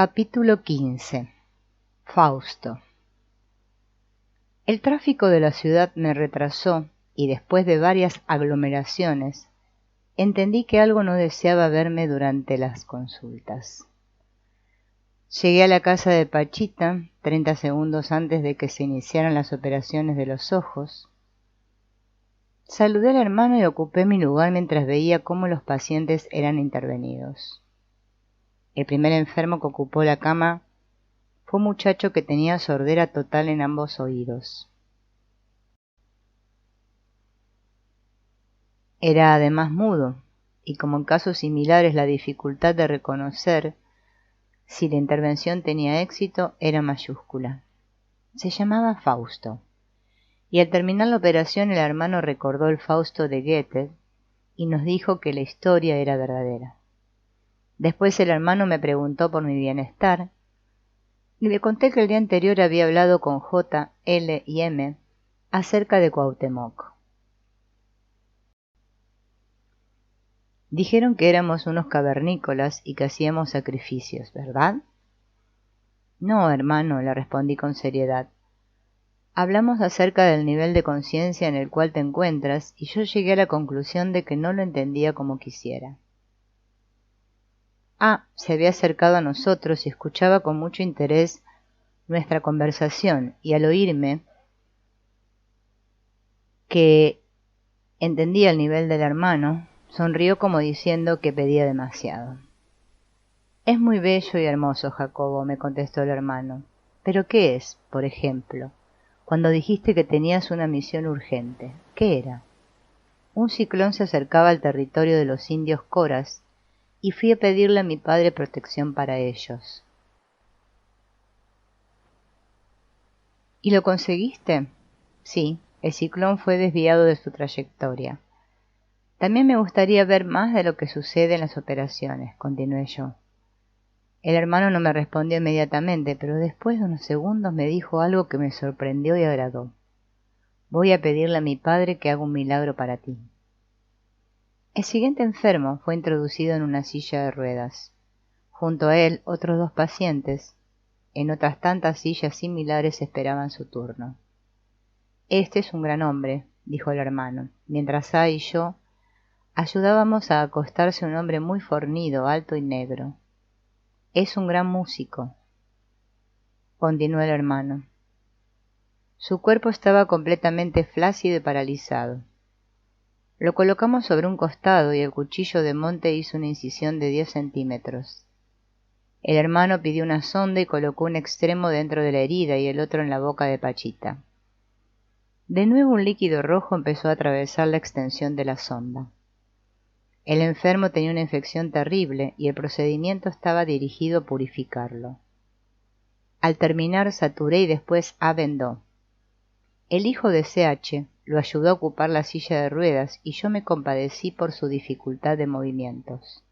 Capítulo 15. Fausto. El tráfico de la ciudad me retrasó y después de varias aglomeraciones, entendí que algo no deseaba verme durante las consultas. Llegué a la casa de Pachita 30 segundos antes de que se iniciaran las operaciones de los ojos. Saludé al hermano y ocupé mi lugar mientras veía cómo los pacientes eran intervenidos. El primer enfermo que ocupó la cama fue un muchacho que tenía sordera total en ambos oídos. Era además mudo, y como en casos similares la dificultad de reconocer si la intervención tenía éxito era mayúscula. Se llamaba Fausto, y al terminar la operación el hermano recordó el Fausto de Goethe y nos dijo que la historia era verdadera. Después el hermano me preguntó por mi bienestar, y le conté que el día anterior había hablado con J, L y M acerca de Cuauhtémoc. Dijeron que éramos unos cavernícolas y que hacíamos sacrificios, ¿verdad? No, hermano, le respondí con seriedad. Hablamos acerca del nivel de conciencia en el cual te encuentras y yo llegué a la conclusión de que no lo entendía como quisiera. Se había acercado a nosotros y escuchaba con mucho interés nuestra conversación, y al oírme que entendía el nivel del hermano, sonrió como diciendo que pedía demasiado. Es muy bello y hermoso, Jacobo, me contestó el hermano. ¿Pero qué es, por ejemplo, cuando dijiste que tenías una misión urgente? ¿Qué era? Un ciclón se acercaba al territorio de los indios coras y fui a pedirle a mi padre protección para ellos. ¿Y lo conseguiste? Sí, el ciclón fue desviado de su trayectoria. También me gustaría ver más de lo que sucede en las operaciones, continué yo. El hermano no me respondió inmediatamente, pero después de unos segundos me dijo algo que me sorprendió y agradó. Voy a pedirle a mi padre que haga un milagro para ti. El siguiente enfermo fue introducido en una silla de ruedas. Junto a él, otros 2 pacientes, en otras tantas sillas similares, esperaban su turno. Este es un gran hombre, dijo el hermano, mientras A y yo ayudábamos a acostarse un hombre muy fornido, alto y negro. Es un gran músico, continuó el hermano. Su cuerpo estaba completamente flácido y paralizado. Lo colocamos sobre un costado y el cuchillo de monte hizo una incisión de 10 centímetros. El hermano pidió una sonda y colocó un extremo dentro de la herida y el otro en la boca de Pachita. De nuevo un líquido rojo empezó a atravesar la extensión de la sonda. El enfermo tenía una infección terrible y el procedimiento estaba dirigido a purificarlo. Al terminar saturé y después vendó. El hijo de C.H. lo ayudó a ocupar la silla de ruedas y yo me compadecí por su dificultad de movimientos.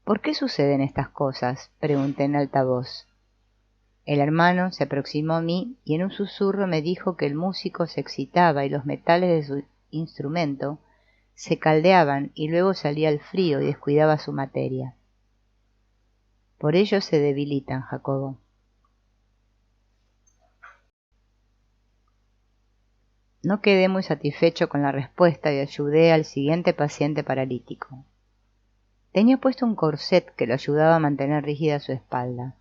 ¿Por qué suceden estas cosas?, pregunté en alta voz. El hermano se aproximó a mí y en un susurro me dijo que el músico se excitaba y los metales de su instrumento se caldeaban y luego salía el frío y descuidaba su materia. Por ello se debilitan, Jacobo. No quedé muy satisfecho con la respuesta y ayudé al siguiente paciente paralítico. Tenía puesto un corset que lo ayudaba a mantener rígida su espalda.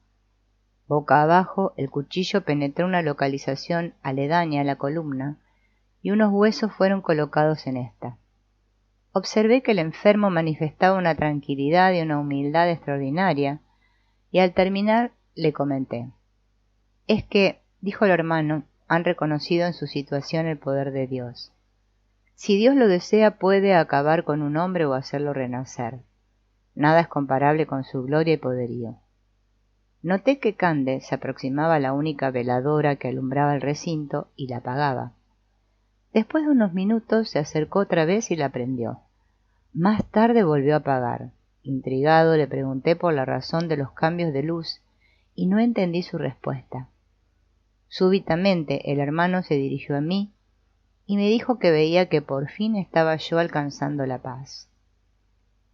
Boca abajo, el cuchillo penetró una localización aledaña a la columna y unos huesos fueron colocados en esta. Observé que el enfermo manifestaba una tranquilidad y una humildad extraordinaria, y al terminar le comenté. Es que, dijo el hermano, han reconocido en su situación el poder de Dios. Si Dios lo desea, puede acabar con un hombre o hacerlo renacer. Nada es comparable con su gloria y poderío. Noté que Cande se aproximaba a la única veladora que alumbraba el recinto y la apagaba. Después de unos minutos se acercó otra vez y la prendió. Más tarde volvió a apagar. Intrigado le pregunté por la razón de los cambios de luz y no entendí su respuesta. Súbitamente el hermano se dirigió a mí y me dijo que veía que por fin estaba yo alcanzando la paz.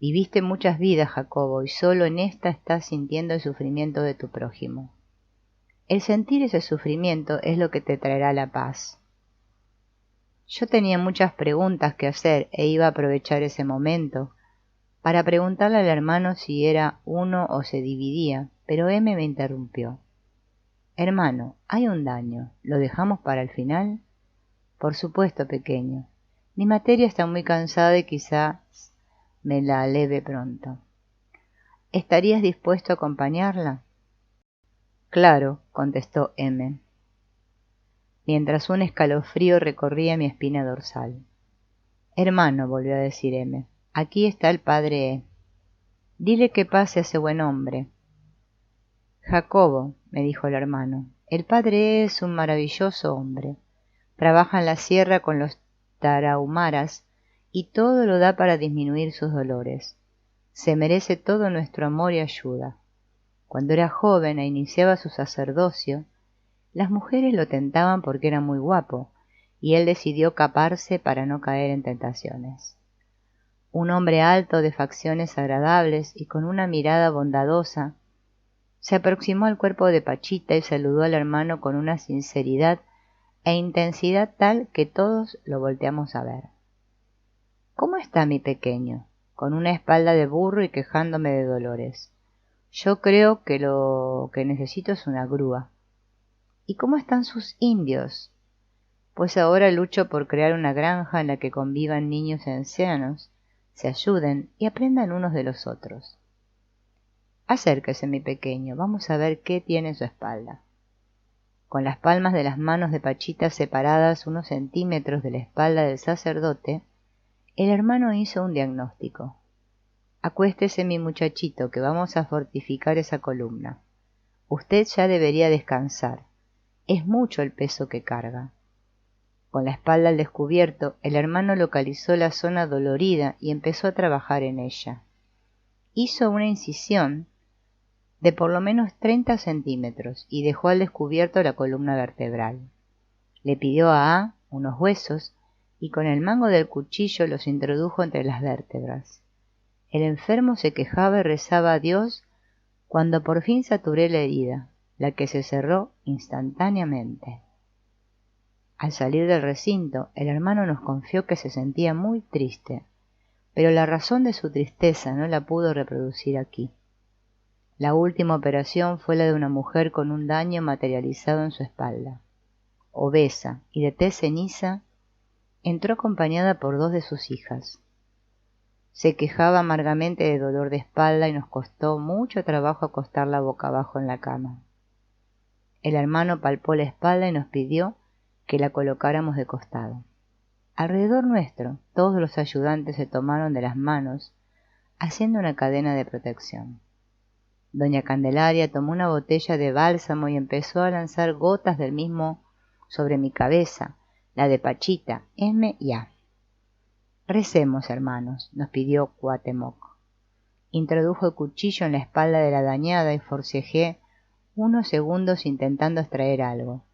Viviste muchas vidas, Jacobo, y solo en esta estás sintiendo el sufrimiento de tu prójimo. El sentir ese sufrimiento es lo que te traerá la paz. Yo tenía muchas preguntas que hacer e iba a aprovechar ese momento para preguntarle al hermano si era uno o se dividía, pero M me interrumpió. Hermano, hay un daño, ¿lo dejamos para el final? Por supuesto, pequeño. Mi materia está muy cansada y quizás me la aleve pronto. ¿Estarías dispuesto a acompañarla? Claro, contestó M, mientras un escalofrío recorría mi espina dorsal. Hermano, volvió a decir M, aquí está el padre E. Dile que pase a ese buen hombre. Jacobo, me dijo el hermano, el padre E es un maravilloso hombre. Trabaja en la sierra con los tarahumaras y todo lo da para disminuir sus dolores. Se merece todo nuestro amor y ayuda. Cuando era joven e iniciaba su sacerdocio, las mujeres lo tentaban porque era muy guapo, y él decidió caparse para no caer en tentaciones. Un hombre alto, de facciones agradables y con una mirada bondadosa, se aproximó al cuerpo de Pachita y saludó al hermano con una sinceridad e intensidad tal que todos lo volteamos a ver. ¿Cómo está mi pequeño? Con una espalda de burro y quejándome de dolores. Yo creo que lo que necesito es una grúa. ¿Y cómo están sus indios? Pues ahora lucho por crear una granja en la que convivan niños y ancianos, se ayuden y aprendan unos de los otros. Acérquese, mi pequeño, vamos a ver qué tiene en su espalda. Con las palmas de las manos de Pachita separadas unos centímetros de la espalda del sacerdote, el hermano hizo un diagnóstico. Acuéstese, mi muchachito, que vamos a fortificar esa columna. Usted ya debería descansar. Es mucho el peso que carga. Con la espalda al descubierto, el hermano localizó la zona dolorida y empezó a trabajar en ella. Hizo una incisión de por lo menos 30 centímetros y dejó al descubierto la columna vertebral. Le pidió a unos huesos y con el mango del cuchillo los introdujo entre las vértebras. El enfermo se quejaba y rezaba a Dios cuando por fin saturé la herida, la que se cerró instantáneamente. Al salir del recinto, el hermano nos confió que se sentía muy triste, pero la razón de su tristeza no la pudo reproducir aquí. La última operación fue la de una mujer con un daño materializado en su espalda. Obesa y de tez ceniza, entró acompañada por 2 de sus hijas. Se quejaba amargamente de dolor de espalda y nos costó mucho trabajo acostarla boca abajo en la cama. El hermano palpó la espalda y nos pidió que la colocáramos de costado. Alrededor nuestro, todos los ayudantes se tomaron de las manos, haciendo una cadena de protección. Doña Candelaria tomó una botella de bálsamo y empezó a lanzar gotas del mismo sobre mi cabeza, la de Pachita, M y A. Recemos, hermanos, nos pidió Cuauhtémoc. Introdujo el cuchillo en la espalda de la dañada y forcejé unos segundos intentando extraer algo.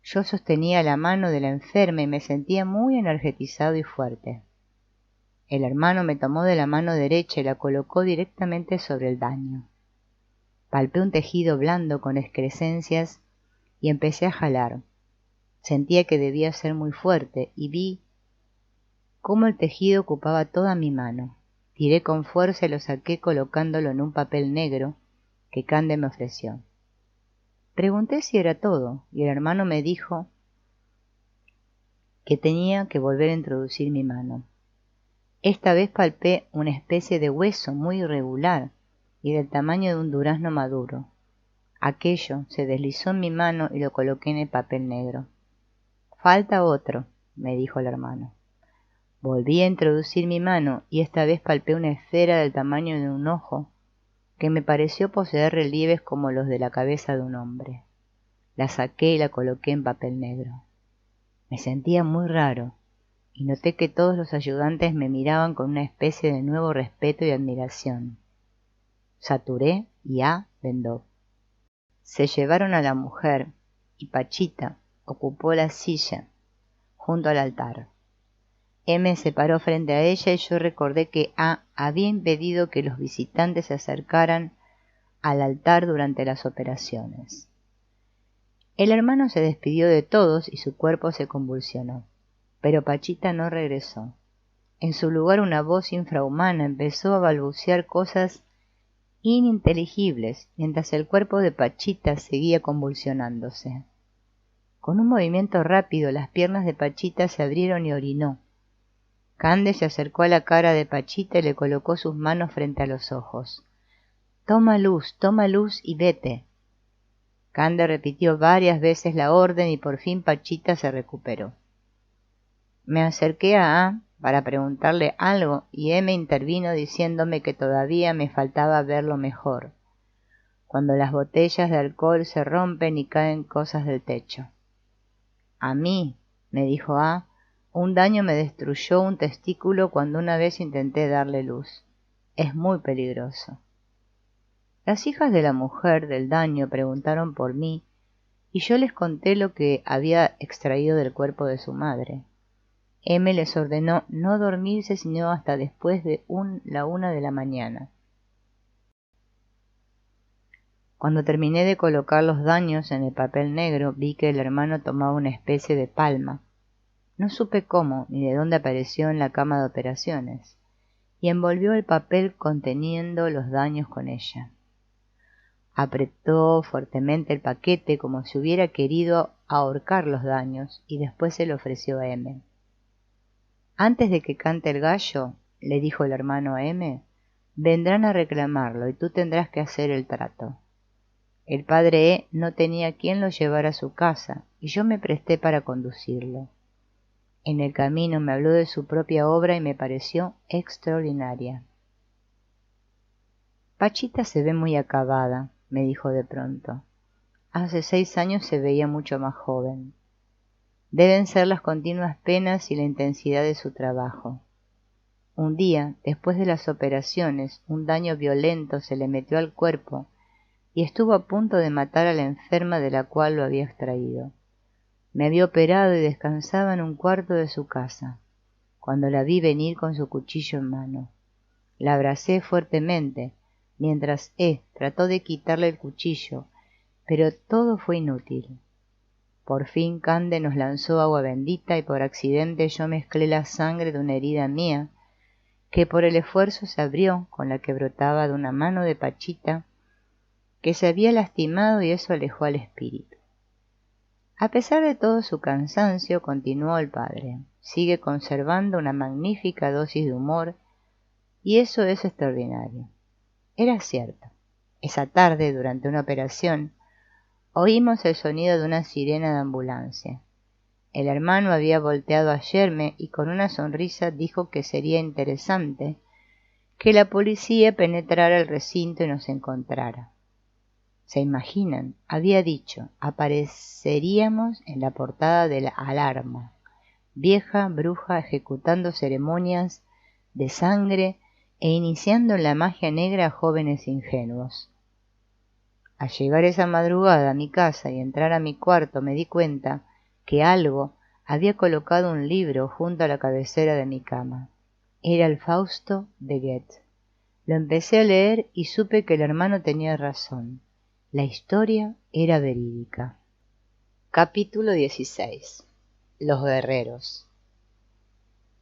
Yo sostenía la mano de la enferma y me sentía muy energetizado y fuerte. El hermano me tomó de la mano derecha y la colocó directamente sobre el daño. Palpé un tejido blando con excrescencias y empecé a jalar. Sentía que debía ser muy fuerte y vi cómo el tejido ocupaba toda mi mano. Tiré con fuerza y lo saqué colocándolo en un papel negro que Cande me ofreció. Pregunté si era todo y el hermano me dijo que tenía que volver a introducir mi mano. Esta vez palpé una especie de hueso muy irregular y del tamaño de un durazno maduro. Aquello se deslizó en mi mano y lo coloqué en el papel negro. Falta otro, me dijo el hermano. Volví a introducir mi mano y esta vez palpé una esfera del tamaño de un ojo que me pareció poseer relieves como los de la cabeza de un hombre. La saqué y la coloqué en papel negro. Me sentía muy raro y noté que todos los ayudantes me miraban con una especie de nuevo respeto y admiración. Saturé y A vendó. Se llevaron a la mujer y Pachita ocupó la silla junto al altar. M se paró frente a ella y yo recordé que A había impedido que los visitantes se acercaran al altar durante las operaciones. El hermano se despidió de todos y su cuerpo se convulsionó, pero Pachita no regresó. En su lugar una voz infrahumana empezó a balbucear cosas ininteligibles, mientras el cuerpo de Pachita seguía convulsionándose. Con un movimiento rápido las piernas de Pachita se abrieron y orinó. Cande se acercó a la cara de Pachita y le colocó sus manos frente a los ojos. toma luz y vete. Cande repitió varias veces la orden y por fin Pachita se recuperó. Me acerqué a A para preguntarle algo y M intervino diciéndome que todavía me faltaba verlo mejor, cuando las botellas de alcohol se rompen y caen cosas del techo. A mí, me dijo A, un daño me destruyó un testículo cuando una vez intenté darle luz. Es muy peligroso. Las hijas de la mujer del daño preguntaron por mí y yo les conté lo que había extraído del cuerpo de su madre. M les ordenó no dormirse sino hasta después de la 1 de la mañana. Cuando terminé de colocar los daños en el papel negro, vi que el hermano tomaba una especie de palma. No supe cómo ni de dónde apareció en la cama de operaciones, y envolvió el papel conteniendo los daños con ella. Apretó fuertemente el paquete como si hubiera querido ahorcar los daños y después se lo ofreció a M. Antes de que cante el gallo, le dijo el hermano a M, vendrán a reclamarlo y tú tendrás que hacer el trato. El padre E no tenía quien lo llevara a su casa y yo me presté para conducirlo. En el camino me habló de su propia obra y me pareció extraordinaria. Pachita se ve muy acabada, me dijo de pronto. Hace 6 años se veía mucho más joven. Deben ser las continuas penas y la intensidad de su trabajo. Un día, después de las operaciones, un daño violento se le metió al cuerpo y estuvo a punto de matar a la enferma de la cual lo había extraído. Me había operado y descansaba en un cuarto de su casa, cuando la vi venir con su cuchillo en mano. La abracé fuertemente, mientras trató de quitarle el cuchillo, pero todo fue inútil. Por fin Cande nos lanzó agua bendita y por accidente yo mezclé la sangre de una herida mía, que por el esfuerzo se abrió con la que brotaba de una mano de Pachita, que se había lastimado y eso alejó al espíritu. A pesar de todo su cansancio, continuó el padre, sigue conservando una magnífica dosis de humor y eso es extraordinario. Era cierto. Esa tarde, durante una operación, oímos el sonido de una sirena de ambulancia. El hermano había volteado a Yerme y con una sonrisa dijo que sería interesante que la policía penetrara el recinto y nos encontrara. ¿Se imaginan? Había dicho, apareceríamos en la portada de la Alarma, vieja bruja ejecutando ceremonias de sangre e iniciando en la magia negra a jóvenes ingenuos. Al llegar esa madrugada a mi casa y entrar a mi cuarto me di cuenta que algo había colocado un libro junto a la cabecera de mi cama. Era el Fausto de Goethe. Lo empecé a leer y supe que el hermano tenía razón. La historia era verídica. Capítulo 16. Los guerreros.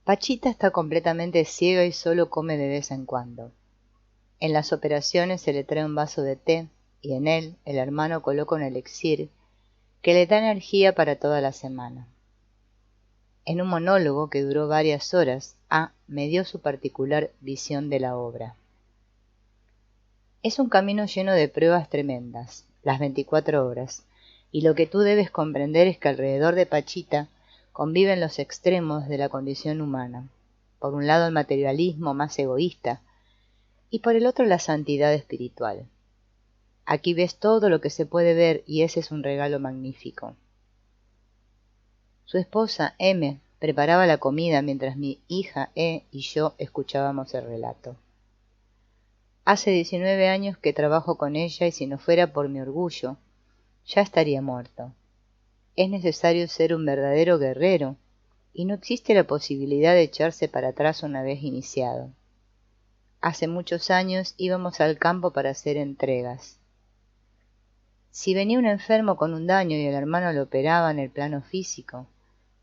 Pachita está completamente ciega y solo come de vez en cuando. En las operaciones se le trae un vaso de té y en él el hermano coloca un elixir que le da energía para toda la semana. En un monólogo que duró varias horas, A me dio su particular visión de la obra. Es un camino lleno de pruebas tremendas, las 24 horas, y lo que tú debes comprender es que alrededor de Pachita conviven los extremos de la condición humana. Por un lado el materialismo más egoísta, y por el otro la santidad espiritual. Aquí ves todo lo que se puede ver y ese es un regalo magnífico. Su esposa, M, preparaba la comida mientras mi hija, E, y yo escuchábamos el relato. Hace 19 años que trabajo con ella y si no fuera por mi orgullo, ya estaría muerto. Es necesario ser un verdadero guerrero y no existe la posibilidad de echarse para atrás una vez iniciado. Hace muchos años íbamos al campo para hacer entregas. Si venía un enfermo con un daño y el hermano lo operaba en el plano físico,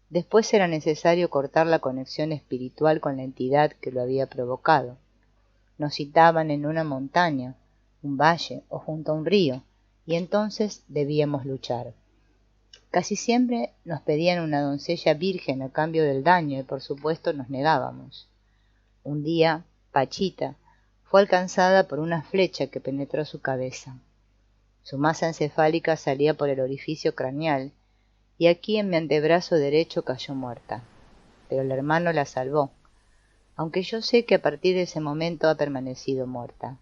después era necesario cortar la conexión espiritual con la entidad que lo había provocado. Nos citaban en una montaña, un valle o junto a un río, y entonces debíamos luchar. Casi siempre nos pedían una doncella virgen a cambio del daño y por supuesto nos negábamos. Un día, Pachita fue alcanzada por una flecha que penetró su cabeza. Su masa encefálica salía por el orificio craneal y aquí en mi antebrazo derecho cayó muerta. Pero el hermano la salvó, aunque yo sé que a partir de ese momento ha permanecido muerta.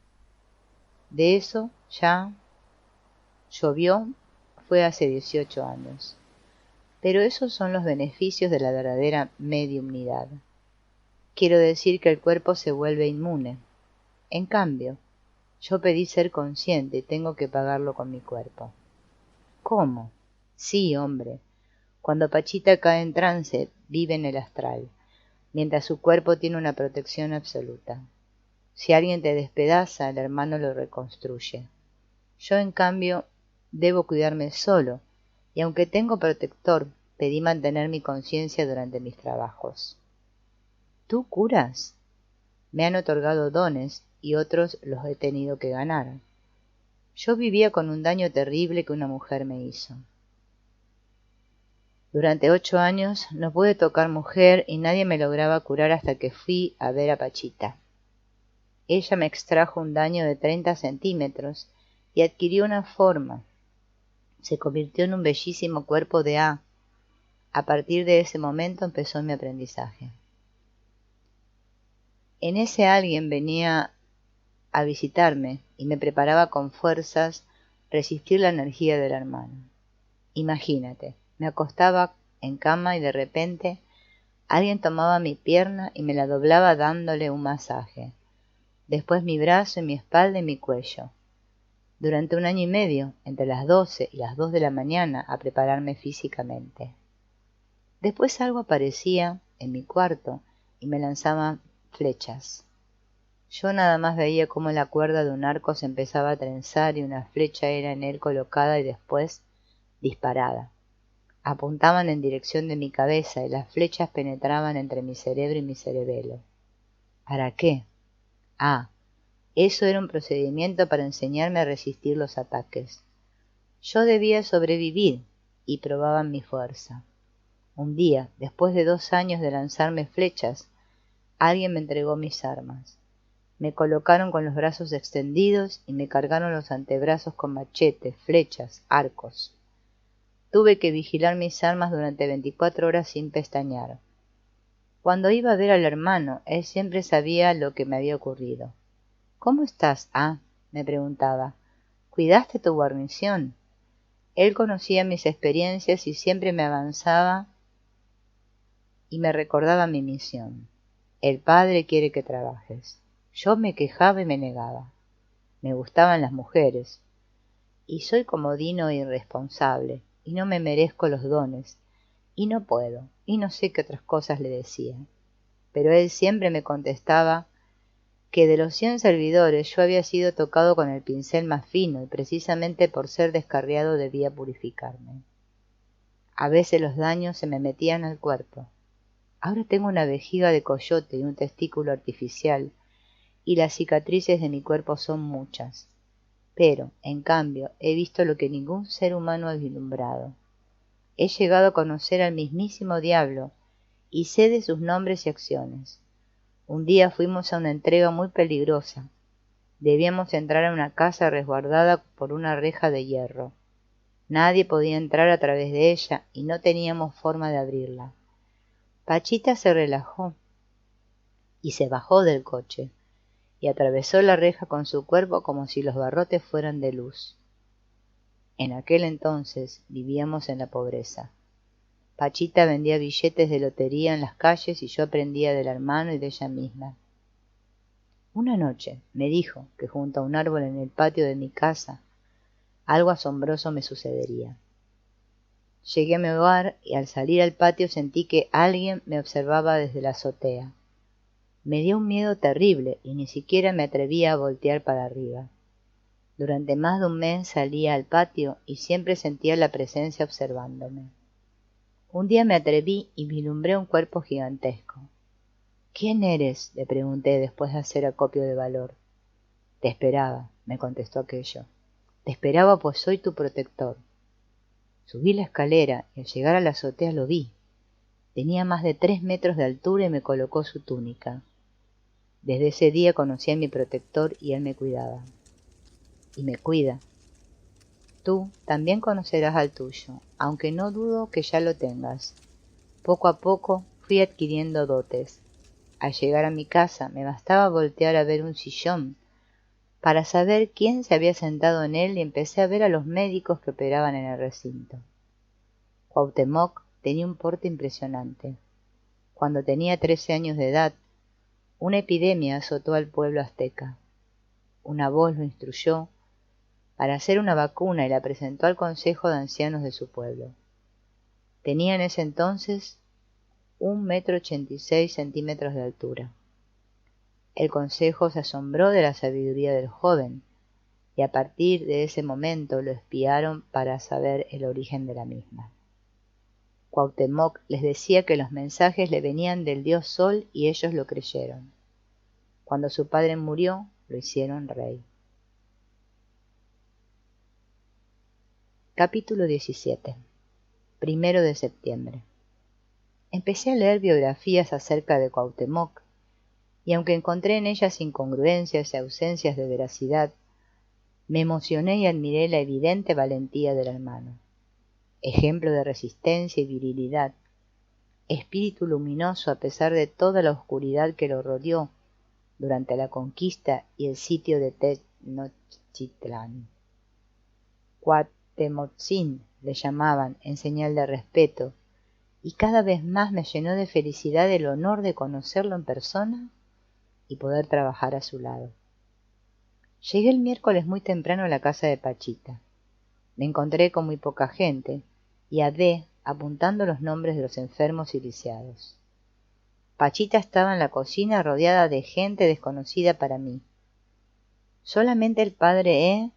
De eso ya llovió, fue hace 18 años. Pero esos son los beneficios de la verdadera mediumnidad. Quiero decir que el cuerpo se vuelve inmune. En cambio, yo pedí ser consciente y tengo que pagarlo con mi cuerpo. ¿Cómo? Sí, hombre. Cuando Pachita cae en trance, vive en el astral, mientras su cuerpo tiene una protección absoluta. Si alguien te despedaza, el hermano lo reconstruye. Yo, en cambio, debo cuidarme solo, y aunque tengo protector, pedí mantener mi conciencia durante mis trabajos. ¿Tú curas? Me han otorgado dones y otros los he tenido que ganar. Yo vivía con un daño terrible que una mujer me hizo. Durante 8 años no pude tocar mujer y nadie me lograba curar hasta que fui a ver a Pachita. Ella me extrajo un daño de 30 centímetros y adquirió una forma. Se convirtió en un bellísimo cuerpo de A. A partir de ese momento empezó mi aprendizaje. En ese alguien venía a visitarme y me preparaba con fuerzas resistir la energía del hermano. Imagínate, me acostaba en cama y de repente alguien tomaba mi pierna y me la doblaba dándole un masaje. Después mi brazo y mi espalda y mi cuello. Durante 1 año y medio, entre las 12 y las 2 de la mañana, a prepararme físicamente. Después algo aparecía en mi cuarto y me lanzaba flechas. Yo nada más veía cómo la cuerda de un arco se empezaba a trenzar y una flecha era en él colocada y después disparada. Apuntaban en dirección de mi cabeza y las flechas penetraban entre mi cerebro y mi cerebelo. ¿Para qué? Ah, eso era un procedimiento para enseñarme a resistir los ataques. Yo debía sobrevivir y probaban mi fuerza. Un día, después de 2 años de lanzarme flechas, alguien me entregó mis armas. Me colocaron con los brazos extendidos y me cargaron los antebrazos con machetes, flechas, arcos. Tuve que vigilar mis armas durante 24 horas sin pestañear. Cuando iba a ver al hermano, él siempre sabía lo que me había ocurrido. ¿Cómo estás, Ah? Me preguntaba. ¿Cuidaste tu guarnición? Él conocía mis experiencias y siempre me avanzaba y me recordaba mi misión. El Padre quiere que trabajes. Yo me quejaba y me negaba. Me gustaban las mujeres. Y soy comodino e irresponsable, y no me merezco los dones, y no puedo, y no sé qué otras cosas le decía. Pero él siempre me contestaba que de los 100 servidores yo había sido tocado con el pincel más fino y precisamente por ser descarriado debía purificarme. A veces los daños se me metían al cuerpo. Ahora tengo una vejiga de coyote y un testículo artificial, y las cicatrices de mi cuerpo son muchas. Pero, en cambio, he visto lo que ningún ser humano ha vislumbrado. He llegado a conocer al mismísimo diablo y sé de sus nombres y acciones. Un día fuimos a una entrega muy peligrosa. Debíamos entrar a una casa resguardada por una reja de hierro. Nadie podía entrar a través de ella y no teníamos forma de abrirla. Pachita se relajó y se bajó del coche y atravesó la reja con su cuerpo como si los barrotes fueran de luz. En aquel entonces vivíamos en la pobreza. Pachita vendía billetes de lotería en las calles y yo aprendía del hermano y de ella misma. Una noche me dijo que junto a un árbol en el patio de mi casa algo asombroso me sucedería. Llegué a mi hogar y al salir al patio sentí que alguien me observaba desde la azotea. Me dio un miedo terrible y ni siquiera me atrevía a voltear para arriba. Durante más de un mes salía al patio y siempre sentía la presencia observándome. Un día me atreví y vislumbré un cuerpo gigantesco. «¿Quién eres?», le pregunté después de hacer acopio de valor. «Te esperaba», me contestó aquello. «Te esperaba pues soy tu protector». Subí la escalera y al llegar a la azotea lo vi. Tenía más de 3 metros de altura y me colocó su túnica. Desde ese día conocí a mi protector y él me cuidaba. Y me cuida. Tú también conocerás al tuyo, aunque no dudo que ya lo tengas. Poco a poco fui adquiriendo dotes. Al llegar a mi casa me bastaba voltear a ver un sillón para saber quién se había sentado en él y empecé a ver a los médicos que operaban en el recinto. Cuauhtémoc tenía un porte impresionante. Cuando tenía 13 años de edad, una epidemia azotó al pueblo azteca. Una voz lo instruyó para hacer una vacuna y la presentó al consejo de ancianos de su pueblo. Tenía en ese entonces 1,86 m de altura. El consejo se asombró de la sabiduría del joven y a partir de ese momento lo espiaron para saber el origen de la misma. Cuauhtémoc les decía que los mensajes le venían del dios Sol y ellos lo creyeron. Cuando su padre murió, lo hicieron rey. Capítulo 17. 1 de septiembre. Empecé a leer biografías acerca de Cuauhtémoc, y aunque encontré en ellas incongruencias y ausencias de veracidad, me emocioné y admiré la evidente valentía del hermano. Ejemplo de resistencia y virilidad, espíritu luminoso a pesar de toda la oscuridad que lo rodeó durante la conquista y el sitio de Tenochtitlán. Cuauhtémoc le llamaban en señal de respeto, y cada vez más me llenó de felicidad el honor de conocerlo en persona y poder trabajar a su lado. Llegué el miércoles muy temprano a la casa de Pachita. Me encontré con muy poca gente y a D apuntando los nombres de los enfermos y lisiados. Pachita estaba en la cocina rodeada de gente desconocida para mí. Solamente el padre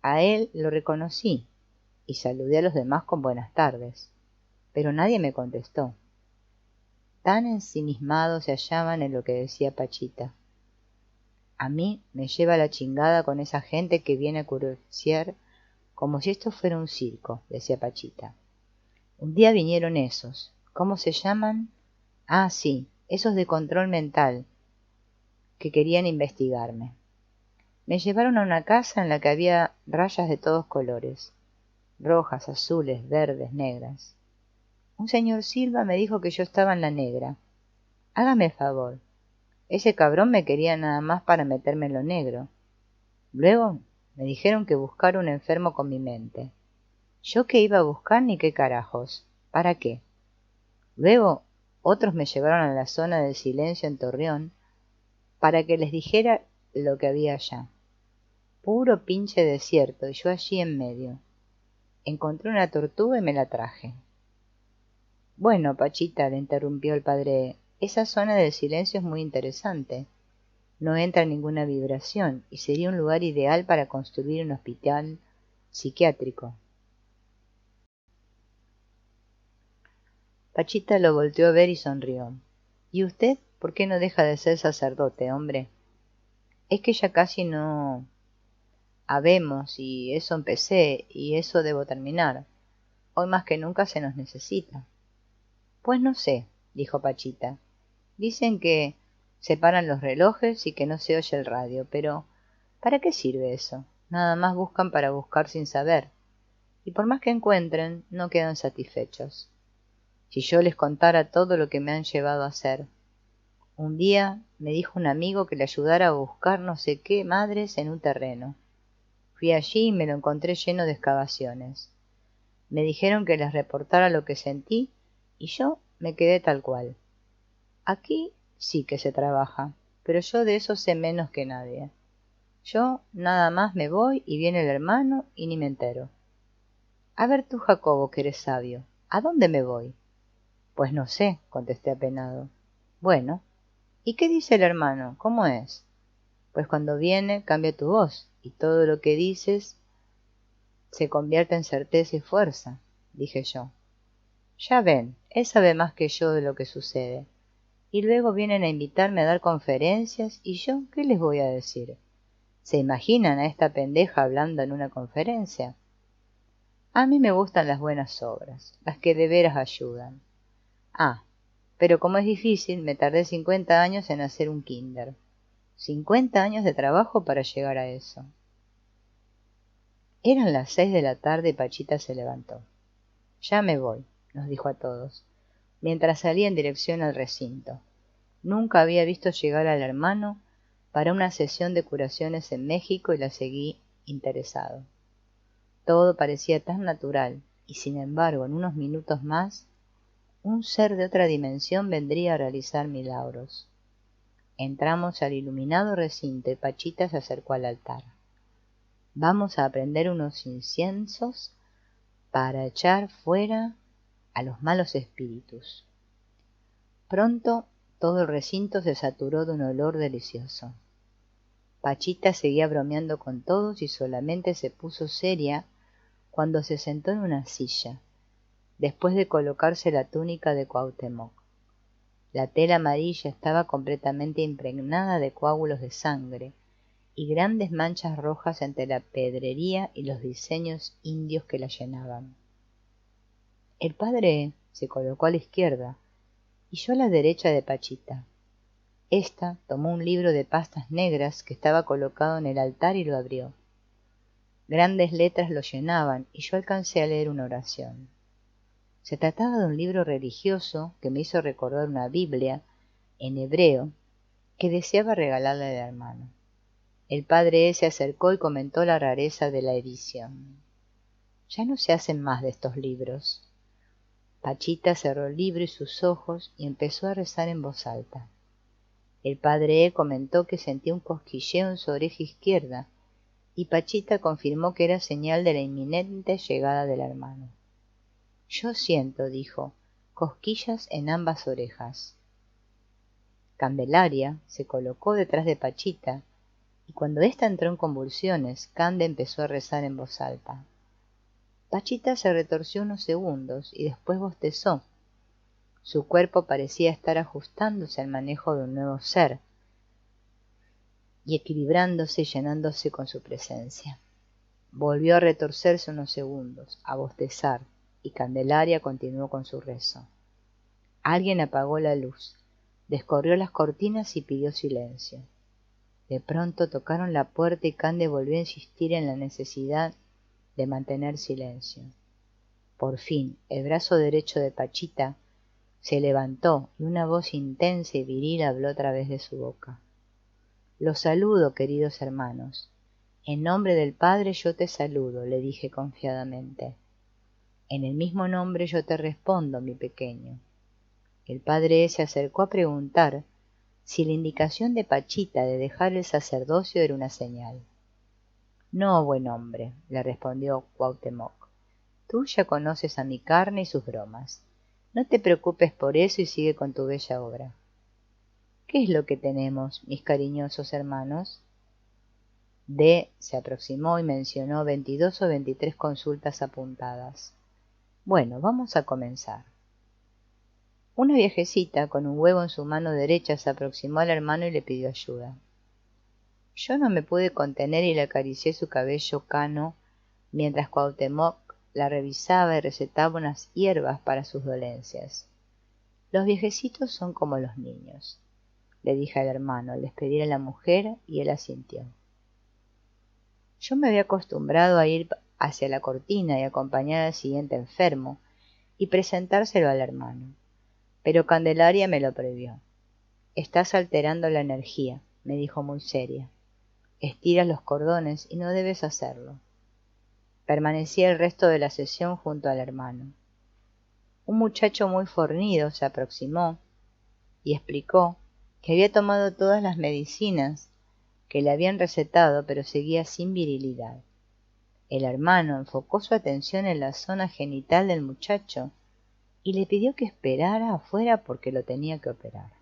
a él lo reconocí y saludé a los demás con buenas tardes, pero nadie me contestó. Tan ensimismados se hallaban en lo que decía Pachita. A mí me lleva la chingada con esa gente que viene a curiosear como si esto fuera un circo, decía Pachita. Un día vinieron esos, ¿cómo se llaman? Ah, sí, esos de control mental, que querían investigarme. Me llevaron a una casa en la que había rayas de todos colores, rojas, azules, verdes, negras. Un señor Silva me dijo que yo estaba en la negra. Hágame el favor. Ese cabrón me quería nada más para meterme en lo negro. Luego me dijeron que buscara un enfermo con mi mente. ¿Yo qué iba a buscar ni qué carajos? ¿Para qué? Luego otros me llevaron a la zona del silencio en Torreón para que les dijera lo que había allá. Puro pinche desierto y yo allí en medio. Encontré una tortuga y me la traje. Bueno, Pachita, le interrumpió el padre, esa zona del silencio es muy interesante. No entra ninguna vibración y sería un lugar ideal para construir un hospital psiquiátrico. Pachita lo volteó a ver y sonrió. ¿Y usted por qué no deja de ser sacerdote, hombre? Es que ya casi no habemos y eso empecé y eso debo terminar. Hoy más que nunca se nos necesita. Pues no sé, dijo Pachita. Dicen que se paran los relojes y que no se oye el radio, pero ¿para qué sirve eso? Nada más buscan para buscar sin saber. Y por más que encuentren, no quedan satisfechos. Si yo les contara todo lo que me han llevado a hacer. Un día me dijo un amigo que le ayudara a buscar no sé qué madres en un terreno. Fui allí y me lo encontré lleno de excavaciones. Me dijeron que les reportara lo que sentí y yo me quedé tal cual. Aquí sí que se trabaja, pero yo de eso sé menos que nadie. Yo nada más me voy y viene el hermano y ni me entero. A ver tú, Jacobo, que eres sabio, ¿a dónde me voy? Pues no sé, contesté apenado. Bueno, ¿y qué dice el hermano? ¿Cómo es? Pues cuando viene cambia tu voz, y todo lo que dices se convierte en certeza y fuerza, dije yo. Ya ven, él sabe más que yo de lo que sucede. Y luego vienen a invitarme a dar conferencias, y yo, ¿qué les voy a decir? ¿Se imaginan a esta pendeja hablando en una conferencia? A mí me gustan las buenas obras, las que de veras ayudan. Ah, pero como es difícil, me tardé 50 años en hacer un kinder. 50 años de trabajo para llegar a eso. Eran las 6 de la tarde y Pachita se levantó. Ya me voy, nos dijo a todos, mientras salía en dirección al recinto. Nunca había visto llegar al hermano para una sesión de curaciones en México y la seguí interesado. Todo parecía tan natural, y sin embargo, en unos minutos más, un ser de otra dimensión vendría a realizar milagros. Entramos al iluminado recinto y Pachita se acercó al altar. Vamos a prender unos inciensos para echar fuera a los malos espíritus. Pronto todo el recinto se saturó de un olor delicioso. Pachita seguía bromeando con todos y solamente se puso seria cuando se sentó en una silla, después de colocarse la túnica de Cuauhtémoc. La tela amarilla estaba completamente impregnada de coágulos de sangre y grandes manchas rojas entre la pedrería y los diseños indios que la llenaban. El padre se colocó a la izquierda y yo a la derecha de Pachita. Ésta tomó un libro de pastas negras que estaba colocado en el altar y lo abrió. Grandes letras lo llenaban y yo alcancé a leer una oración. Se trataba de un libro religioso que me hizo recordar una Biblia en hebreo que deseaba regalarle al hermano. El padre se acercó y comentó la rareza de la edición. Ya no se hacen más de estos libros. Pachita cerró el libro y sus ojos y empezó a rezar en voz alta. El padre comentó que sentía un cosquilleo en su oreja izquierda y Pachita confirmó que era señal de la inminente llegada del hermano. Yo siento, dijo, cosquillas en ambas orejas. Candelaria se colocó detrás de Pachita y cuando ésta entró en convulsiones, Cande empezó a rezar en voz alta. Pachita se retorció unos segundos y después bostezó. Su cuerpo parecía estar ajustándose al manejo de un nuevo ser y equilibrándose y llenándose con su presencia. Volvió a retorcerse unos segundos, a bostezar, y Candelaria continuó con su rezo. Alguien apagó la luz, descorrió las cortinas y pidió silencio. De pronto tocaron la puerta y Cande volvió a insistir en la necesidad de mantener silencio. Por fin, el brazo derecho de Pachita se levantó y una voz intensa y viril habló a través de su boca. Los saludo, queridos hermanos. En nombre del Padre yo te saludo, le dije confiadamente. En el mismo nombre yo te respondo, mi pequeño. El padre se acercó a preguntar si la indicación de Pachita de dejar el sacerdocio era una señal. No, buen hombre, le respondió Cuauhtémoc. Tú ya conoces a mi carne y sus bromas. No te preocupes por eso y sigue con tu bella obra. ¿Qué es lo que tenemos, mis cariñosos hermanos? D se aproximó y mencionó 22 o 23 consultas apuntadas. Bueno, vamos a comenzar. Una viejecita con un huevo en su mano derecha se aproximó al hermano y le pidió ayuda. Yo no me pude contener y le acaricié su cabello cano mientras Cuauhtémoc la revisaba y recetaba unas hierbas para sus dolencias. Los viejecitos son como los niños, le dije al hermano al despedir a la mujer y él asintió. Yo me había acostumbrado a ir hacia la cortina y acompañar al siguiente enfermo y presentárselo al hermano, pero Candelaria me lo prohibió. Estás alterando la energía, me dijo muy seria. Estiras los cordones y no debes hacerlo. Permanecí el resto de la sesión junto al hermano. Un muchacho muy fornido se aproximó y explicó que había tomado todas las medicinas que le habían recetado, pero seguía sin virilidad. El hermano enfocó su atención en la zona genital del muchacho y le pidió que esperara afuera porque lo tenía que operar.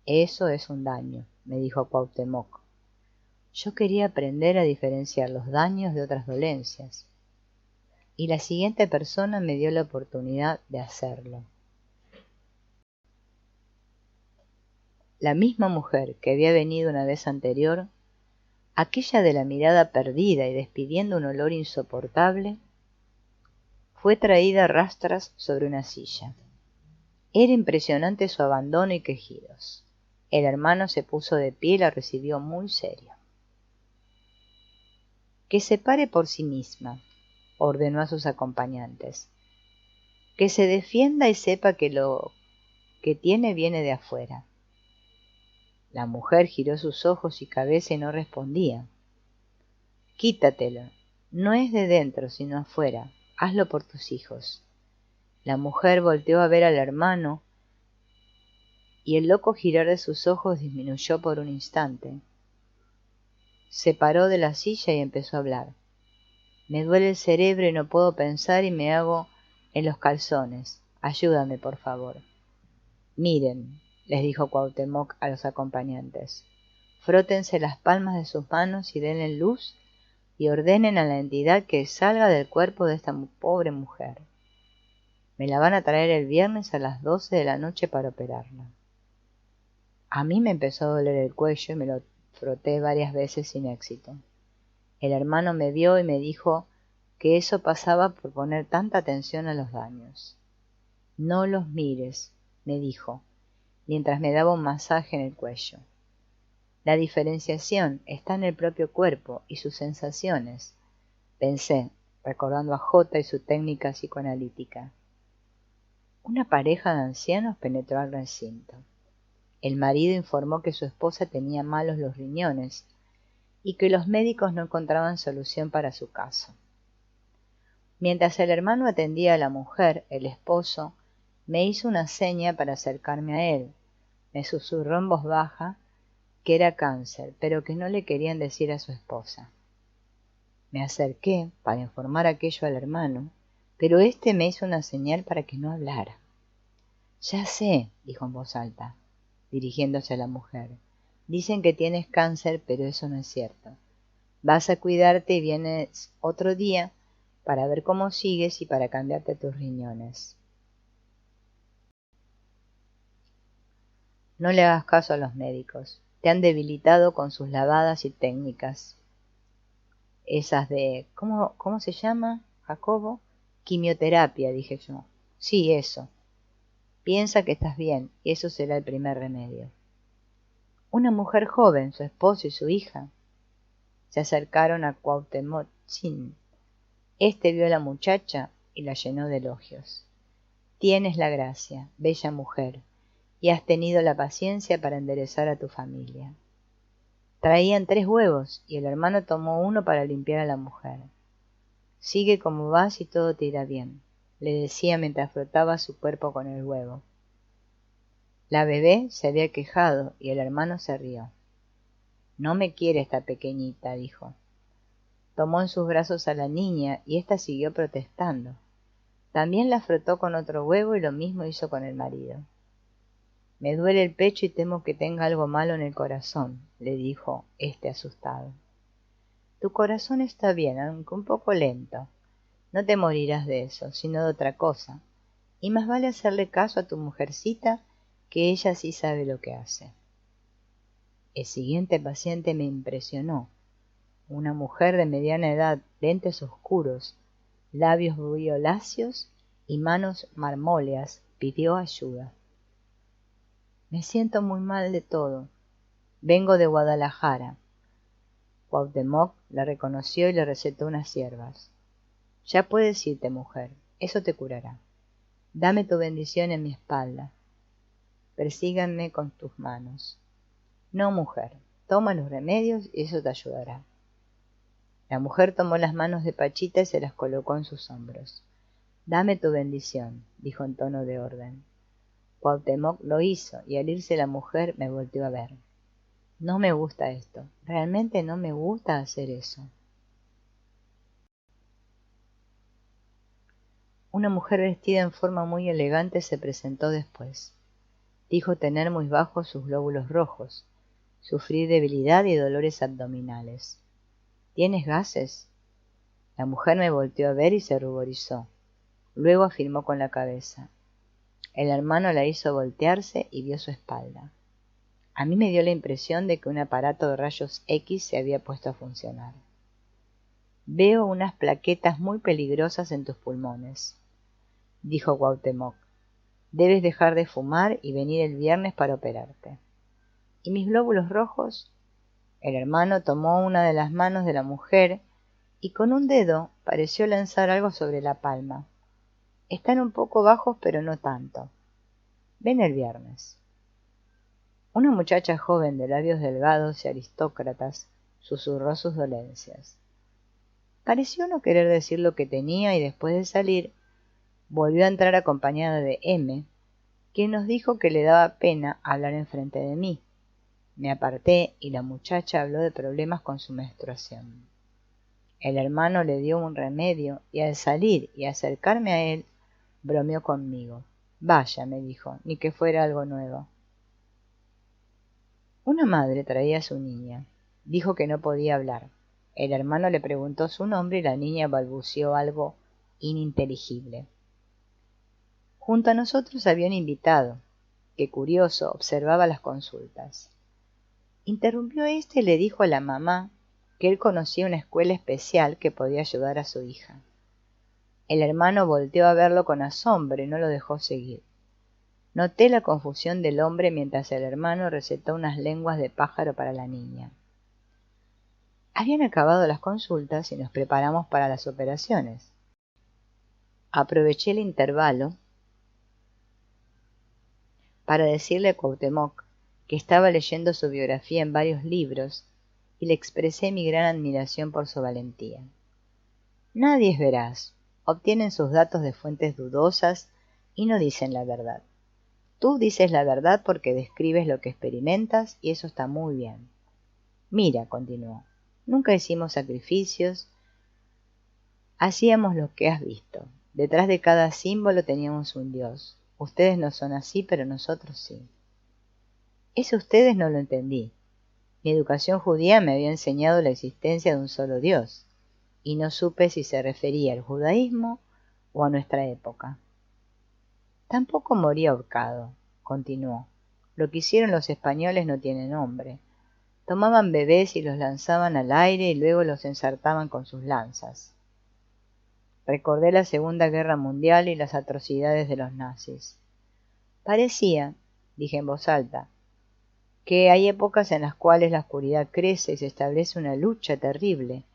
Eso es un daño, me dijo Cuauhtémoc. Yo quería aprender a diferenciar los daños de otras dolencias, y la siguiente persona me dio la oportunidad de hacerlo. La misma mujer que había venido una vez anterior, aquella de la mirada perdida y despidiendo un olor insoportable, fue traída a rastras sobre una silla. Era impresionante su abandono y quejidos. El hermano se puso de pie y la recibió muy serio. Que se pare por sí misma, ordenó a sus acompañantes. Que se defienda y sepa que lo que tiene viene de afuera. La mujer giró sus ojos y cabeza y no respondía. Quítatelo, no es de dentro sino afuera, hazlo por tus hijos. La mujer volteó a ver al hermano y el loco girar de sus ojos disminuyó por un instante. Se paró de la silla y empezó a hablar. Me duele el cerebro y no puedo pensar y me hago en los calzones. Ayúdame, por favor. Miren, les dijo Cuauhtémoc a los acompañantes. Frótense las palmas de sus manos y denle luz y ordenen a la entidad que salga del cuerpo de esta pobre mujer. Me la van a traer el viernes a las 12 de la noche para operarla. A mí me empezó a doler el cuello y me lo froté varias veces sin éxito. El hermano me vio y me dijo que eso pasaba por poner tanta atención a los daños. No los mires, me dijo, mientras me daba un masaje en el cuello. La diferenciación está en el propio cuerpo y sus sensaciones, pensé, recordando a J y su técnica psicoanalítica. Una pareja de ancianos penetró al recinto. El marido informó que su esposa tenía malos los riñones y que los médicos no encontraban solución para su caso. Mientras el hermano atendía a la mujer, el esposo me hizo una seña para acercarme a él. Me susurró en voz baja que era cáncer, pero que no le querían decir a su esposa. Me acerqué para informar aquello al hermano, pero éste me hizo una señal para que no hablara. Ya sé, dijo en voz alta, dirigiéndose a la mujer. Dicen que tienes cáncer, pero eso no es cierto. Vas a cuidarte y vienes otro día para ver cómo sigues y para cambiarte tus riñones. No le hagas caso a los médicos. Te han debilitado con sus lavadas y técnicas. Esas de... ¿Cómo se llama, Jacobo? Quimioterapia, dije yo. Sí, eso. Piensa que estás bien y eso será el primer remedio. Una mujer joven, su esposo y su hija, se acercaron a Cuauhtémoc. Este vio a la muchacha y la llenó de elogios. Tienes la gracia, bella mujer, y has tenido la paciencia para enderezar a tu familia. Traían 3 huevos y el hermano tomó uno para limpiar a la mujer. Sigue como vas y todo te irá bien, le decía mientras frotaba su cuerpo con el huevo. La bebé se había quejado y el hermano se rió. No me quiere esta pequeñita, dijo. Tomó en sus brazos a la niña y ésta siguió protestando. También la frotó con otro huevo y lo mismo hizo con el marido. Me duele el pecho y temo que tenga algo malo en el corazón, le dijo este asustado. Tu corazón está bien, aunque un poco lento. No te morirás de eso, sino de otra cosa. Y más vale hacerle caso a tu mujercita, que ella sí sabe lo que hace. El siguiente paciente me impresionó. Una mujer de mediana edad, lentes oscuros, labios violáceos y manos marmóleas, pidió ayuda. Me siento muy mal de todo. Vengo de Guadalajara. Cuauhtémoc la reconoció y le recetó unas hierbas. Ya puedes irte, mujer, eso te curará. Dame tu bendición en mi espalda. Persíganme con tus manos. No, mujer, toma los remedios y eso te ayudará. La mujer tomó las manos de Pachita y se las colocó en sus hombros. Dame tu bendición, dijo en tono de orden. Cuauhtémoc lo hizo y al irse la mujer me volteó a ver. No me gusta esto, realmente no me gusta hacer eso. Una mujer vestida en forma muy elegante se presentó después. Dijo tener muy bajos sus glóbulos rojos, sufrir debilidad y dolores abdominales. ¿Tienes gases? La mujer me volteó a ver y se ruborizó. Luego afirmó con la cabeza. El hermano la hizo voltearse y vio su espalda. A mí me dio la impresión de que un aparato de rayos X se había puesto a funcionar. Veo unas plaquetas muy peligrosas en tus pulmones, dijo Cuauhtémoc. Debes dejar de fumar y venir el viernes para operarte. ¿Y mis glóbulos rojos? El hermano tomó una de las manos de la mujer y con un dedo pareció lanzar algo sobre la palma. Están un poco bajos, pero no tanto. Ven el viernes. Una muchacha joven de labios delgados y aristócratas susurró sus dolencias. Pareció no querer decir lo que tenía y después de salir volvió a entrar acompañada de M, quien nos dijo que le daba pena hablar enfrente de mí. Me aparté y la muchacha habló de problemas con su menstruación. El hermano le dio un remedio y al salir y acercarme a él, bromeó conmigo. Vaya, me dijo, ni que fuera algo nuevo. Una madre traía a su niña. Dijo que no podía hablar. El hermano le preguntó su nombre y la niña balbuceó algo ininteligible. Junto a nosotros había un invitado, que curioso observaba las consultas. Interrumpió éste y le dijo a la mamá que él conocía una escuela especial que podía ayudar a su hija. El hermano volteó a verlo con asombro y no lo dejó seguir. Noté la confusión del hombre mientras el hermano recetó unas lenguas de pájaro para la niña. Habían acabado las consultas y nos preparamos para las operaciones. Aproveché el intervalo para decirle a Cuauhtémoc que estaba leyendo su biografía en varios libros y le expresé mi gran admiración por su valentía. Nadie es veraz, obtienen sus datos de fuentes dudosas y no dicen la verdad. Tú dices la verdad porque describes lo que experimentas y eso está muy bien. Mira, continuó, nunca hicimos sacrificios, hacíamos lo que has visto. Detrás de cada símbolo teníamos un dios. Ustedes no son así, pero nosotros sí. Eso ustedes no lo entendí. Mi educación judía me había enseñado la existencia de un solo Dios, y no supe si se refería al judaísmo o a nuestra época. Tampoco morí ahorcado, continuó. Lo que hicieron los españoles no tiene nombre. Tomaban bebés y los lanzaban al aire y luego los ensartaban con sus lanzas. Recordé la Segunda Guerra Mundial y las atrocidades de los nazis. Parecía, dije en voz alta, que hay épocas en las cuales la oscuridad crece y se establece una lucha terrible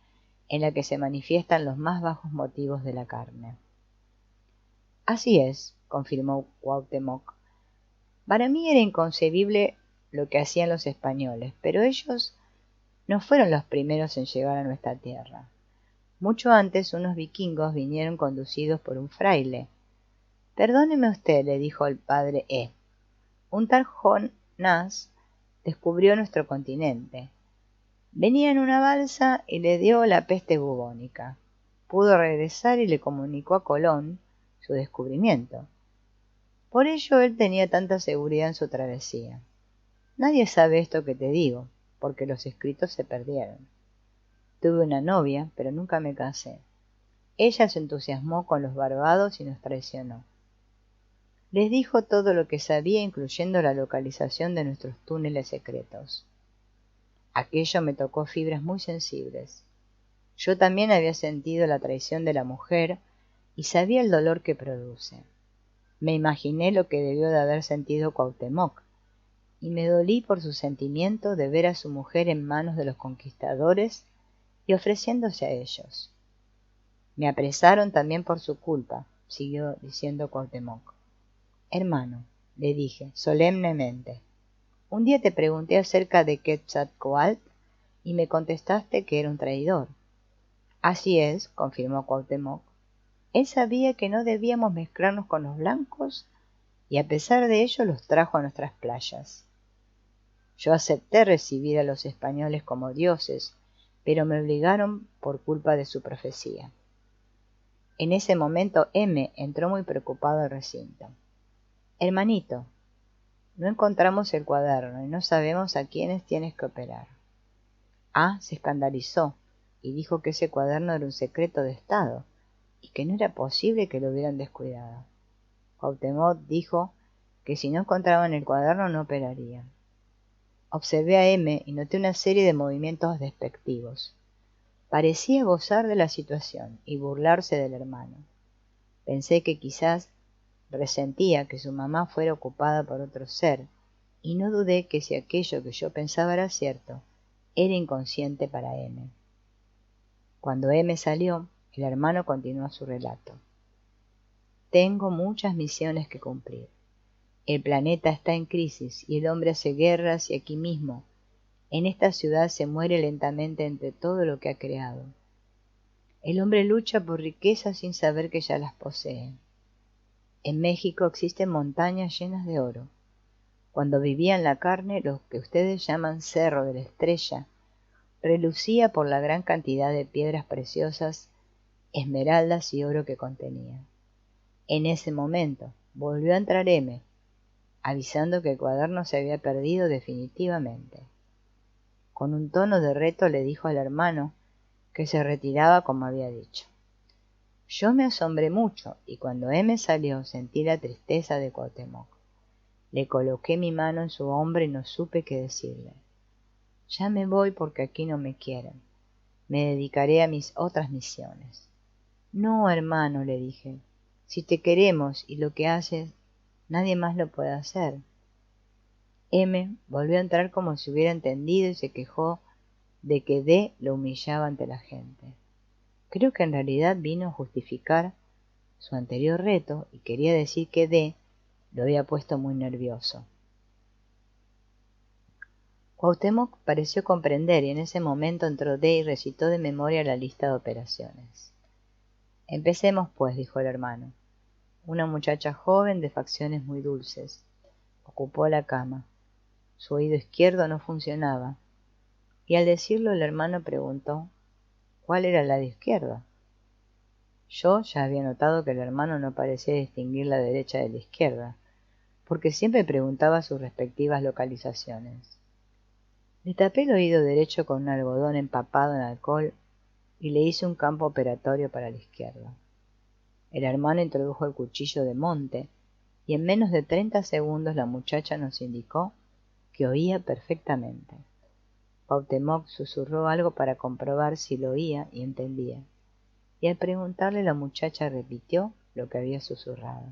en la que se manifiestan los más bajos motivos de la carne. Así es, confirmó Cuauhtémoc. Para mí era inconcebible lo que hacían los españoles, pero ellos no fueron los primeros en llegar a nuestra tierra. Mucho antes unos vikingos vinieron conducidos por un fraile. Perdóneme usted, le dijo el padre E. Un tal Jonás descubrió nuestro continente. Venía en una balsa y le dio la peste bubónica. Pudo regresar y le comunicó a Colón su descubrimiento. Por ello él tenía tanta seguridad en su travesía. Nadie sabe esto que te digo, porque los escritos se perdieron. Tuve una novia, pero nunca me casé. Ella se entusiasmó con los barbados y nos traicionó. Les dijo todo lo que sabía, incluyendo la localización de nuestros túneles secretos. Aquello me tocó fibras muy sensibles. Yo también había sentido la traición de la mujer y sabía el dolor que produce. Me imaginé lo que debió de haber sentido Cuauhtémoc, y me dolí por su sentimiento de ver a su mujer en manos de los conquistadores y ofreciéndose a ellos. Me apresaron también por su culpa, siguió diciendo Cuauhtémoc. Hermano, le dije solemnemente, un día te pregunté acerca de Quetzalcóatl y me contestaste que era un traidor. Así es, confirmó Cuauhtémoc. Él sabía que no debíamos mezclarnos con los blancos y a pesar de ello los trajo a nuestras playas. Yo acepté recibir a los españoles como dioses, pero me obligaron por culpa de su profecía. En ese momento M entró muy preocupado al recinto. Hermanito, no encontramos el cuaderno y no sabemos a quiénes tienes que operar. A se escandalizó y dijo que ese cuaderno era un secreto de Estado y que no era posible que lo hubieran descuidado. Cuauhtémoc dijo que si no encontraban el cuaderno no operarían. Observé a M y noté una serie de movimientos despectivos. Parecía gozar de la situación y burlarse del hermano. Pensé que quizás resentía que su mamá fuera ocupada por otro ser, y no dudé que si aquello que yo pensaba era cierto, era inconsciente para M. Cuando M salió, el hermano continuó su relato. Tengo muchas misiones que cumplir. El planeta está en crisis y el hombre hace guerras y aquí mismo, en esta ciudad, se muere lentamente entre todo lo que ha creado. El hombre lucha por riquezas sin saber que ya las posee. En México existen montañas llenas de oro. Cuando vivía en la carne, lo que ustedes llaman Cerro de la Estrella, relucía por la gran cantidad de piedras preciosas, esmeraldas y oro que contenía. En ese momento volvió a entrar M, avisando que el cuaderno se había perdido definitivamente. Con un tono de reto le dijo al hermano que se retiraba como había dicho. Yo me asombré mucho y cuando M salió sentí la tristeza de Cuauhtémoc. Le coloqué mi mano en su hombro y no supe qué decirle. Ya me voy porque aquí no me quieren. Me dedicaré a mis otras misiones. No, hermano, le dije. Si te queremos y lo que haces, nadie más lo puede hacer. M volvió a entrar como si hubiera entendido y se quejó de que D lo humillaba ante la gente. Creo que en realidad vino a justificar su anterior reto y quería decir que D lo había puesto muy nervioso. Cuauhtémoc pareció comprender y en ese momento entró D y recitó de memoria la lista de operaciones. Empecemos pues, dijo el hermano. Una muchacha joven de facciones muy dulces. Ocupó la cama. Su oído izquierdo no funcionaba, y al decirlo el hermano preguntó ¿cuál era la de izquierda? Yo ya había notado que el hermano no parecía distinguir la derecha de la izquierda, porque siempre preguntaba sus respectivas localizaciones. Le tapé el oído derecho con un algodón empapado en alcohol y le hice un campo operatorio para la izquierda. El hermano introdujo el cuchillo de monte y en menos de 30 segundos la muchacha nos indicó que oía perfectamente. Cuauhtémoc susurró algo para comprobar si lo oía y entendía, y al preguntarle la muchacha repitió lo que había susurrado.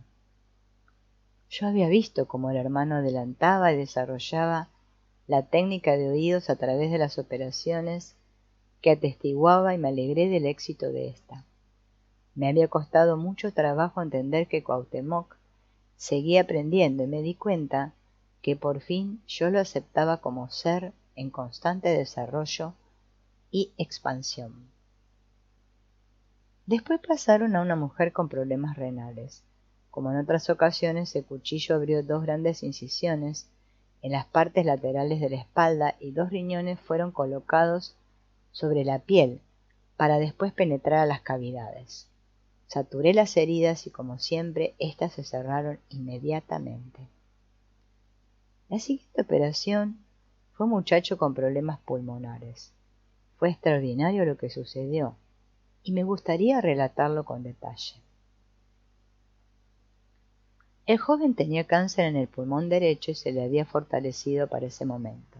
Yo había visto cómo el hermano adelantaba y desarrollaba la técnica de oídos a través de las operaciones que atestiguaba y me alegré del éxito de ésta. Me había costado mucho trabajo entender que Cuauhtémoc seguía aprendiendo y me di cuenta que por fin yo lo aceptaba como ser en constante desarrollo y expansión. Después pasaron a una mujer con problemas renales. Como en otras ocasiones, el cuchillo abrió 2 grandes incisiones en las partes laterales de la espalda y 2 riñones fueron colocados sobre la piel para después penetrar a las cavidades. Saturé las heridas y como siempre, éstas se cerraron inmediatamente. La siguiente operación fue un muchacho con problemas pulmonares. Fue extraordinario lo que sucedió y me gustaría relatarlo con detalle. El joven tenía cáncer en el pulmón derecho y se le había fortalecido para ese momento.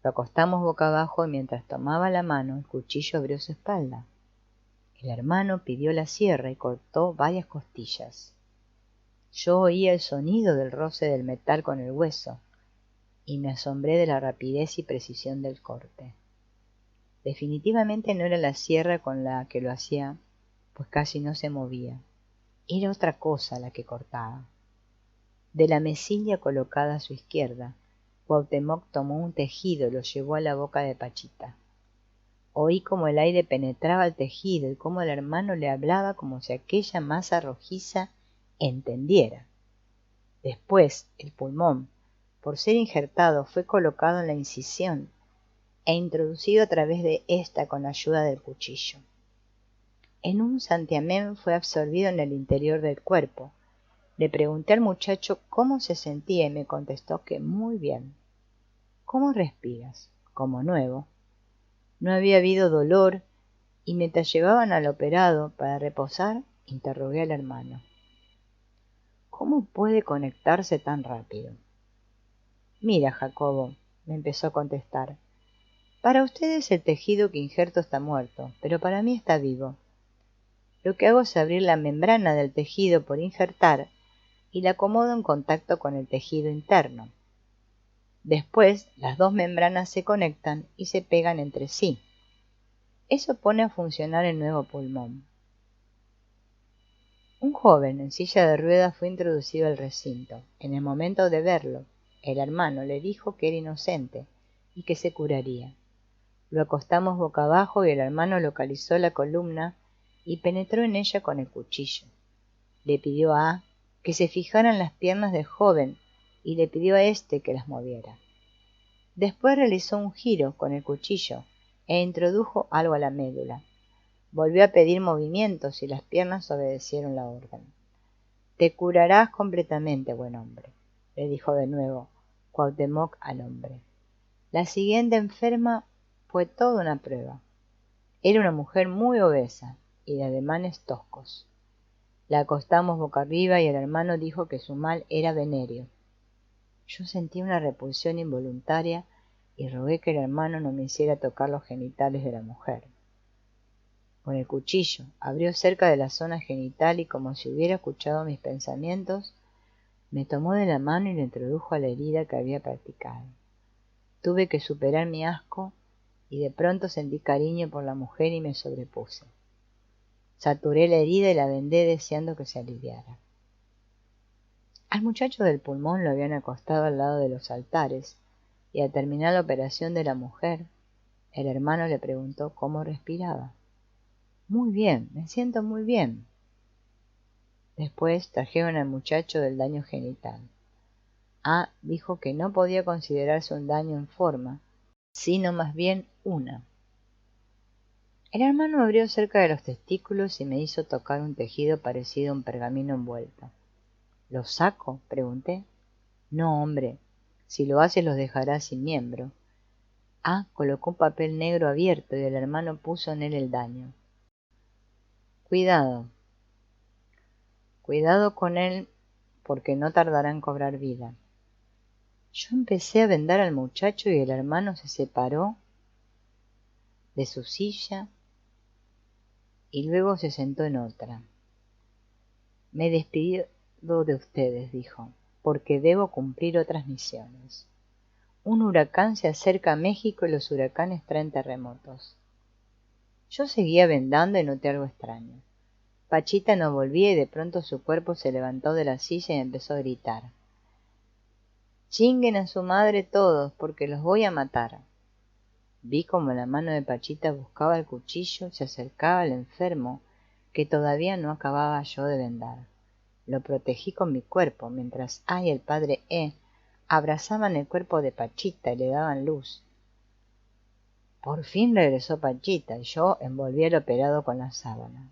Lo acostamos boca abajo y mientras tomaba la mano el cuchillo abrió su espalda. El hermano pidió la sierra y cortó varias costillas. Yo oía el sonido del roce del metal con el hueso y me asombré de la rapidez y precisión del corte. Definitivamente no era la sierra con la que lo hacía, pues casi no se movía. Era otra cosa la que cortaba. De la mesilla colocada a su izquierda, Cuauhtémoc tomó un tejido y lo llevó a la boca de Pachita. Oí cómo el aire penetraba el tejido y cómo el hermano le hablaba como si aquella masa rojiza entendiera. Después, el pulmón, por ser injertado, fue colocado en la incisión e introducido a través de ésta con la ayuda del cuchillo. En un santiamén fue absorbido en el interior del cuerpo. Le pregunté al muchacho cómo se sentía y me contestó que muy bien. ¿Cómo respiras? Como nuevo. No había habido dolor y mientras llevaban al operado para reposar, interrogué al hermano. ¿Cómo puede conectarse tan rápido? Mira, Jacobo, me empezó a contestar. Para ustedes el tejido que injerto está muerto, pero para mí está vivo. Lo que hago es abrir la membrana del tejido por injertar y la acomodo en contacto con el tejido interno. Después, las dos membranas se conectan y se pegan entre sí. Eso pone a funcionar el nuevo pulmón. Un joven en silla de ruedas fue introducido al recinto. En el momento de verlo, el hermano le dijo que era inocente y que se curaría. Lo acostamos boca abajo y el hermano localizó la columna y penetró en ella con el cuchillo. Le pidió a A que se fijara en las piernas del joven y le pidió a éste que las moviera. Después realizó un giro con el cuchillo e introdujo algo a la médula. Volvió a pedir movimientos y las piernas obedecieron la orden. Te curarás completamente, buen hombre, le dijo de nuevo Cuauhtémoc al hombre. La siguiente enferma fue toda una prueba. Era una mujer muy obesa y de ademanes toscos. La acostamos boca arriba y el hermano dijo que su mal era venéreo. Yo sentí una repulsión involuntaria y rogué que el hermano no me hiciera tocar los genitales de la mujer. Con el cuchillo abrió cerca de la zona genital y como si hubiera escuchado mis pensamientos, me tomó de la mano y lo introdujo a la herida que había practicado. Tuve que superar mi asco y de pronto sentí cariño por la mujer y me sobrepuse. Saturé la herida y la vendé deseando que se aliviara. Al muchacho del pulmón lo habían acostado al lado de los altares y al terminar la operación de la mujer, el hermano le preguntó cómo respiraba. Muy bien, me siento muy bien. Después trajeron al muchacho del daño genital. A dijo que no podía considerarse un daño en forma, sino más bien una. El hermano abrió cerca de los testículos y me hizo tocar un tejido parecido a un pergamino envuelto. ¿Lo saco?, pregunté. No, hombre, si lo haces los dejarás sin miembro. A colocó un papel negro abierto y el hermano puso en él el daño. Cuidado con él porque no tardará en cobrar vida. Yo empecé a vendar al muchacho y el hermano se separó de su silla y luego se sentó en otra. Me despido de ustedes, dijo, porque debo cumplir otras misiones. Un huracán se acerca a México y los huracanes traen terremotos. Yo seguía vendando y noté algo extraño. Pachita no volvía y de pronto su cuerpo se levantó de la silla y empezó a gritar. Chinguen a su madre todos, porque los voy a matar. Vi como la mano de Pachita buscaba el cuchillo y se acercaba al enfermo, que todavía no acababa yo de vendar. Lo protegí con mi cuerpo, mientras A y el padre E abrazaban el cuerpo de Pachita y le daban luz. Por fin regresó Pachita y yo envolví al operado con la sábana.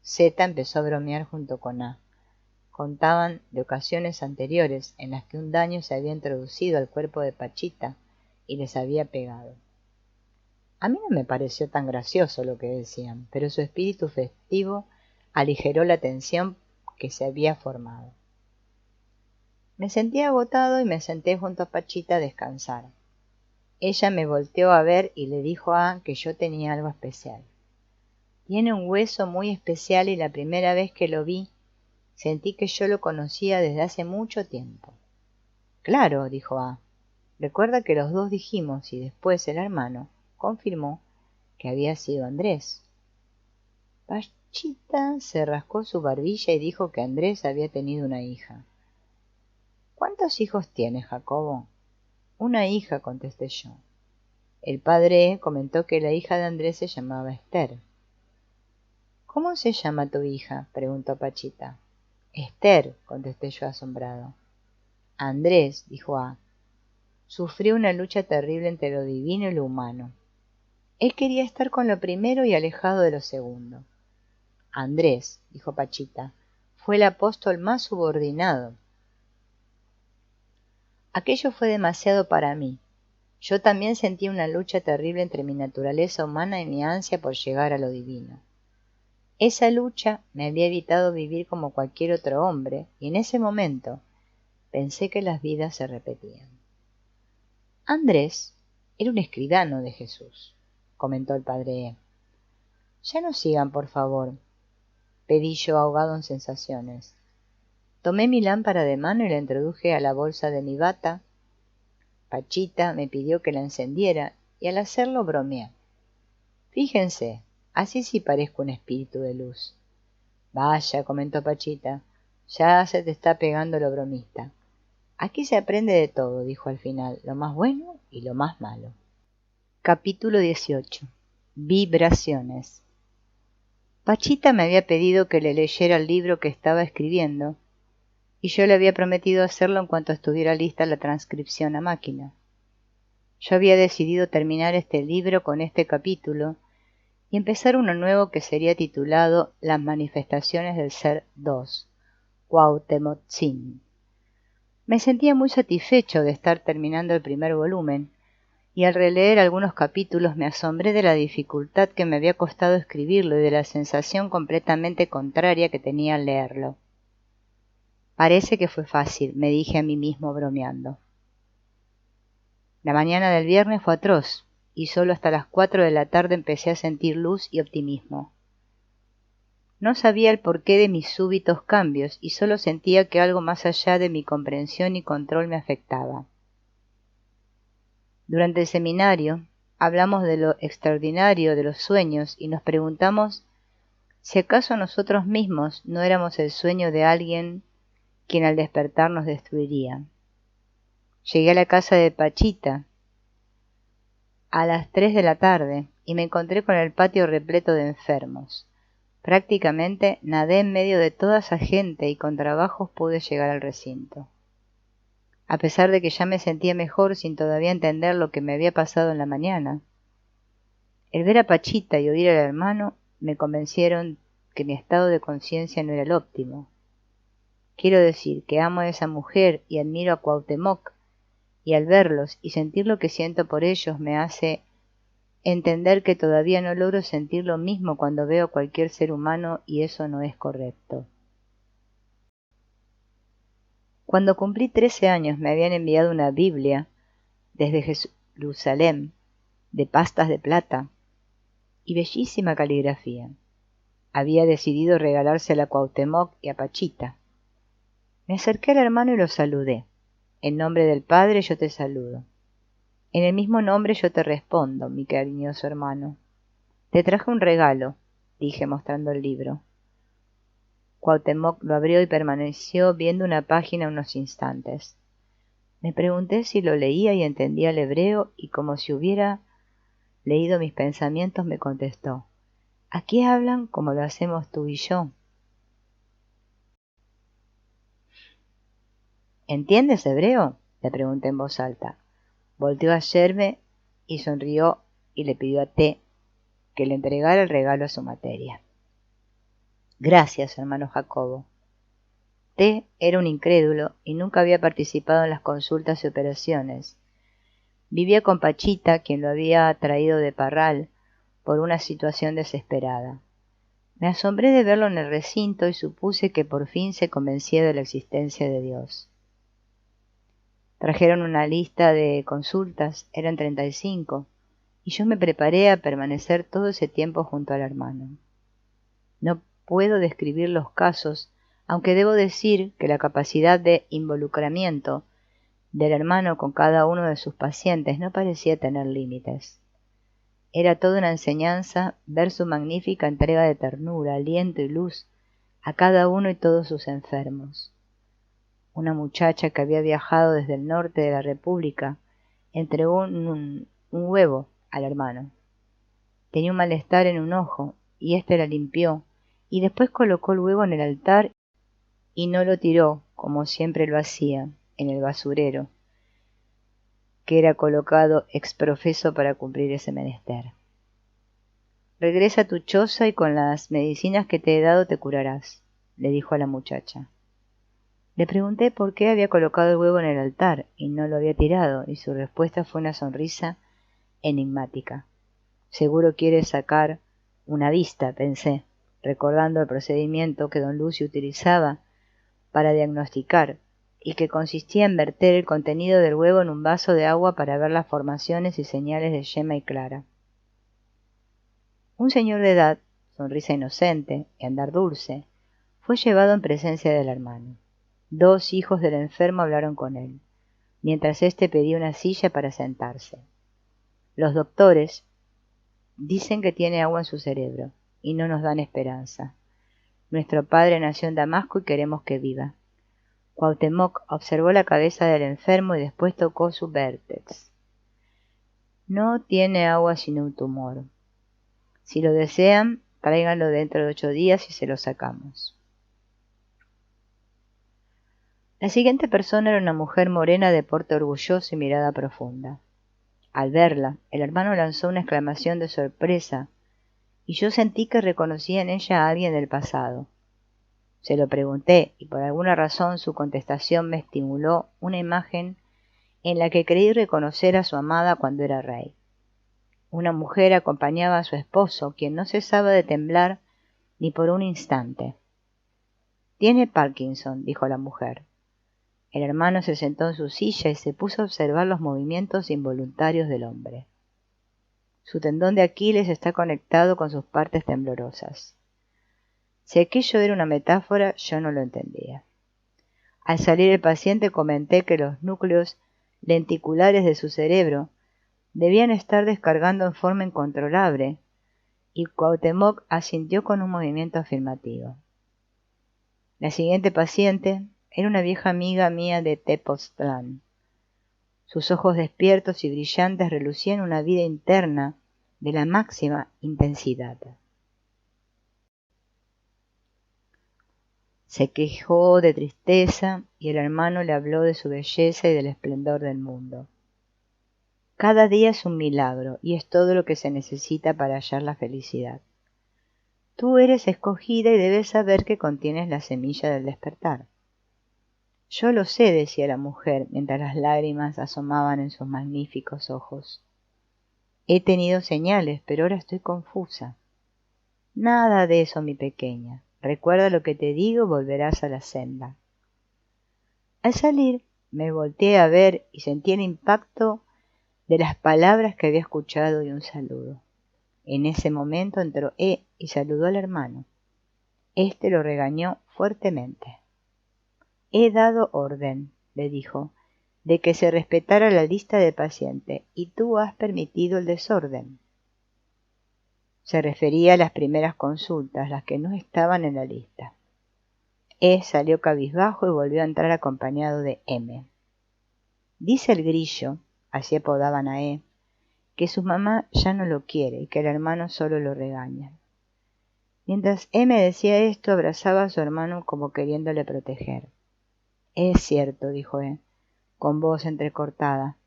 Z empezó a bromear junto con A. Contaban de ocasiones anteriores en las que un daño se había introducido al cuerpo de Pachita y les había pegado. A mí no me pareció tan gracioso lo que decían, pero su espíritu festivo aligeró la tensión que se había formado. Me sentí agotado y me senté junto a Pachita a descansar. Ella me volteó a ver y le dijo a que yo tenía algo especial. Tiene un hueso muy especial y la primera vez que lo vi, sentí que yo lo conocía desde hace mucho tiempo. Claro, dijo A. Recuerda que los dos dijimos y después el hermano confirmó que había sido Andrés. Pachita se rascó su barbilla y dijo que Andrés había tenido una hija. ¿Cuántos hijos tienes, Jacobo? Una hija, contesté yo. El padre comentó que la hija de Andrés se llamaba Esther. ¿Cómo se llama tu hija?, preguntó Pachita. Esther, contesté yo asombrado. Andrés, dijo A, sufrió una lucha terrible entre lo divino y lo humano. Él quería estar con lo primero y alejado de lo segundo. Andrés, dijo Pachita, fue el apóstol más subordinado. Aquello fue demasiado para mí. Yo también sentí una lucha terrible entre mi naturaleza humana y mi ansia por llegar a lo divino. Esa lucha me había evitado vivir como cualquier otro hombre, y en ese momento pensé que las vidas se repetían. Andrés era un escribano de Jesús, comentó el padre E. Ya no sigan, por favor, pedí yo ahogado en sensaciones. Tomé mi lámpara de mano y la introduje a la bolsa de mi bata. Pachita me pidió que la encendiera y al hacerlo bromeé. Fíjense, así sí parezco un espíritu de luz. Vaya, comentó Pachita, ya se te está pegando lo bromista. Aquí se aprende de todo, dijo al final, lo más bueno y lo más malo. Capítulo 18. Vibraciones. Pachita me había pedido que le leyera el libro que estaba escribiendo, y yo le había prometido hacerlo en cuanto estuviera lista la transcripción a máquina. Yo había decidido terminar este libro con este capítulo y empezar uno nuevo que sería titulado Las manifestaciones del Ser 2, Cuauhtémoc-Tzin. Me sentía muy satisfecho de estar terminando el primer volumen, y al releer algunos capítulos me asombré de la dificultad que me había costado escribirlo y de la sensación completamente contraria que tenía al leerlo. Parece que fue fácil, me dije a mí mismo bromeando. La mañana del viernes fue atroz, y solo hasta las 4 de la tarde empecé a sentir luz y optimismo. No sabía el porqué de mis súbitos cambios, y solo sentía que algo más allá de mi comprensión y control me afectaba. Durante el seminario hablamos de lo extraordinario de los sueños y nos preguntamos si acaso nosotros mismos no éramos el sueño de alguien quien al despertar nos destruiría. Llegué a la casa de Pachita a las 3 de la tarde y me encontré con el patio repleto de enfermos. Prácticamente nadé en medio de toda esa gente y con trabajos pude llegar al recinto. A pesar de que ya me sentía mejor sin todavía entender lo que me había pasado en la mañana. El ver a Pachita y oír al hermano me convencieron que mi estado de conciencia no era el óptimo. Quiero decir que amo a esa mujer y admiro a Cuauhtémoc, y al verlos y sentir lo que siento por ellos me hace entender que todavía no logro sentir lo mismo cuando veo a cualquier ser humano y eso no es correcto. Cuando cumplí 13 años me habían enviado una Biblia desde Jerusalén, de pastas de plata y bellísima caligrafía. Había decidido regalársela a Cuauhtémoc y a Pachita. Me acerqué al hermano y lo saludé. En nombre del Padre yo te saludo. En el mismo nombre yo te respondo, mi cariñoso hermano. Te traje un regalo, dije mostrando el libro. Cuauhtémoc lo abrió y permaneció viendo una página unos instantes. Me pregunté si lo leía y entendía el hebreo y como si hubiera leído mis pensamientos me contestó. Aquí hablan como lo hacemos tú y yo. ¿Entiendes hebreo? Le pregunté en voz alta. Volteó a yerme y sonrió y le pidió a T que le entregara el regalo a su materia. Gracias, hermano Jacobo. T era un incrédulo y nunca había participado en las consultas y operaciones. Vivía con Pachita, quien lo había traído de Parral por una situación desesperada. Me asombré de verlo en el recinto y supuse que por fin se convencía de la existencia de Dios. Trajeron una lista de consultas, eran 35, y yo me preparé a permanecer todo ese tiempo junto al hermano. No puedo describir los casos, aunque debo decir que la capacidad de involucramiento del hermano con cada uno de sus pacientes no parecía tener límites. Era toda una enseñanza ver su magnífica entrega de ternura, aliento y luz a cada uno y todos sus enfermos. Una muchacha que había viajado desde el norte de la República entregó un huevo al hermano. Tenía un malestar en un ojo y éste la limpió y después colocó el huevo en el altar y no lo tiró, como siempre lo hacía, en el basurero, que era colocado ex profeso para cumplir ese menester. Regresa a tu choza y con las medicinas que te he dado te curarás, le dijo a la muchacha. Le pregunté por qué había colocado el huevo en el altar y no lo había tirado, y su respuesta fue una sonrisa enigmática. Seguro quiere sacar una vista, pensé, recordando el procedimiento que don Lucio utilizaba para diagnosticar, y que consistía en verter el contenido del huevo en un vaso de agua para ver las formaciones y señales de yema y clara. Un señor de edad, sonrisa inocente y andar dulce, fue llevado en presencia del hermano. 2 hijos del enfermo hablaron con él, mientras éste pedía una silla para sentarse. Los doctores dicen que tiene agua en su cerebro, y no nos dan esperanza. Nuestro padre nació en Damasco y queremos que viva. Cuauhtémoc observó la cabeza del enfermo y después tocó su vértex. No tiene agua sino un tumor. Si lo desean, tráiganlo dentro de 8 días y se lo sacamos. La siguiente persona era una mujer morena de porte orgulloso y mirada profunda. Al verla, el hermano lanzó una exclamación de sorpresa, y yo sentí que reconocía en ella a alguien del pasado. Se lo pregunté, y por alguna razón su contestación me estimuló una imagen en la que creí reconocer a su amada cuando era rey. Una mujer acompañaba a su esposo, quien no cesaba de temblar ni por un instante. «Tiene Parkinson», dijo la mujer. El hermano se sentó en su silla y se puso a observar los movimientos involuntarios del hombre. Su tendón de Aquiles está conectado con sus partes temblorosas. Si aquello era una metáfora, yo no lo entendía. Al salir el paciente comenté que los núcleos lenticulares de su cerebro debían estar descargando en forma incontrolable, y Cuauhtémoc asintió con un movimiento afirmativo. La siguiente paciente era una vieja amiga mía de Tepoztlán. Sus ojos despiertos y brillantes relucían una vida interna de la máxima intensidad. Se quejó de tristeza y el hermano le habló de su belleza y del esplendor del mundo. Cada día es un milagro y es todo lo que se necesita para hallar la felicidad. Tú eres escogida y debes saber que contienes la semilla del despertar. Yo lo sé, decía la mujer, mientras las lágrimas asomaban en sus magníficos ojos. He tenido señales, pero ahora estoy confusa. Nada de eso, mi pequeña. Recuerda lo que te digo, volverás a la senda. Al salir, me volteé a ver y sentí el impacto de las palabras que había escuchado y un saludo. En ese momento entró y saludó al hermano. Este lo regañó fuertemente. He dado orden, le dijo, de que se respetara la lista de paciente, y tú has permitido el desorden. Se refería a las primeras consultas, las que no estaban en la lista. Salió cabizbajo y volvió a entrar acompañado de M. Dice el grillo, así apodaban a que su mamá ya no lo quiere y que el hermano solo lo regaña. Mientras M decía esto, abrazaba a su hermano como queriéndole proteger. Es cierto, dijo con voz entrecortada.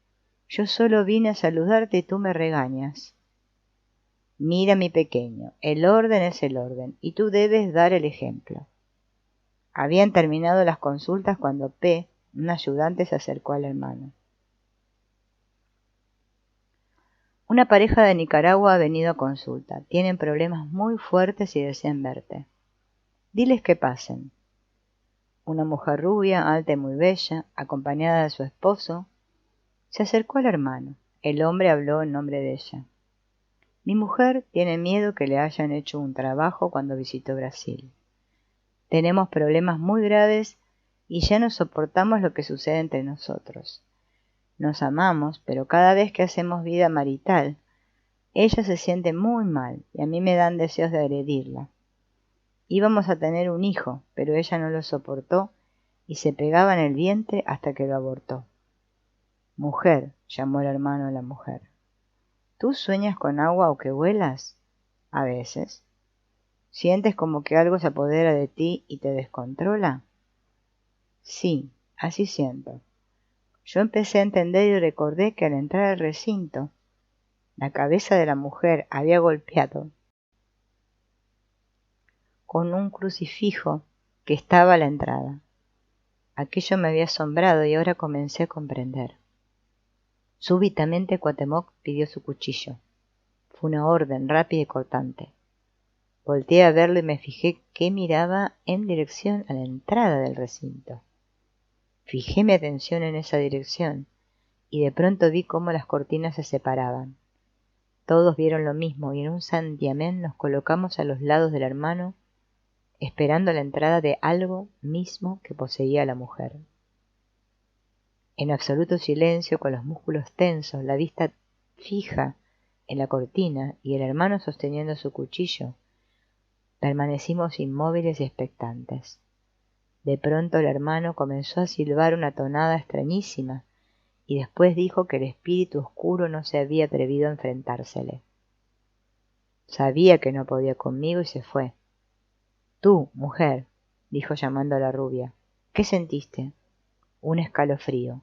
Yo solo vine a saludarte y tú me regañas. Mira, mi pequeño, el orden es el orden, y tú debes dar el ejemplo. Habían terminado las consultas cuando P, un ayudante, se acercó al hermano. Una pareja de Nicaragua ha venido a consulta. Tienen problemas muy fuertes y desean verte. Diles que pasen. Una mujer rubia, alta y muy bella, acompañada de su esposo, se acercó al hermano. El hombre habló en nombre de ella. Mi mujer tiene miedo que le hayan hecho un trabajo cuando visitó Brasil. Tenemos problemas muy graves y ya no soportamos lo que sucede entre nosotros. Nos amamos, pero cada vez que hacemos vida marital, ella se siente muy mal y a mí me dan deseos de agredirla. Íbamos a tener un hijo, pero ella no lo soportó y se pegaba en el vientre hasta que lo abortó. Mujer, llamó el hermano a la mujer. ¿Tú sueñas con agua o que vuelas? A veces. ¿Sientes como que algo se apodera de ti y te descontrola? Sí, así siento. Yo empecé a entender y recordé que al entrar al recinto, la cabeza de la mujer había golpeado con un crucifijo que estaba a la entrada. Aquello me había asombrado y ahora comencé a comprender. Súbitamente Cuauhtémoc pidió su cuchillo. Fue una orden rápida y cortante. Volteé a verlo y me fijé que miraba en dirección a la entrada del recinto. Fijé mi atención en esa dirección y de pronto vi cómo las cortinas se separaban. Todos vieron lo mismo y en un santiamén nos colocamos a los lados del hermano, esperando la entrada de algo mismo que poseía a la mujer. En absoluto silencio, con los músculos tensos, la vista fija en la cortina y el hermano sosteniendo su cuchillo, permanecimos inmóviles y expectantes. De pronto el hermano comenzó a silbar una tonada extrañísima y después dijo que el espíritu oscuro no se había atrevido a enfrentársele. Sabía que no podía conmigo y se fue. Tú, mujer, dijo llamando a la rubia, ¿qué sentiste? Un escalofrío.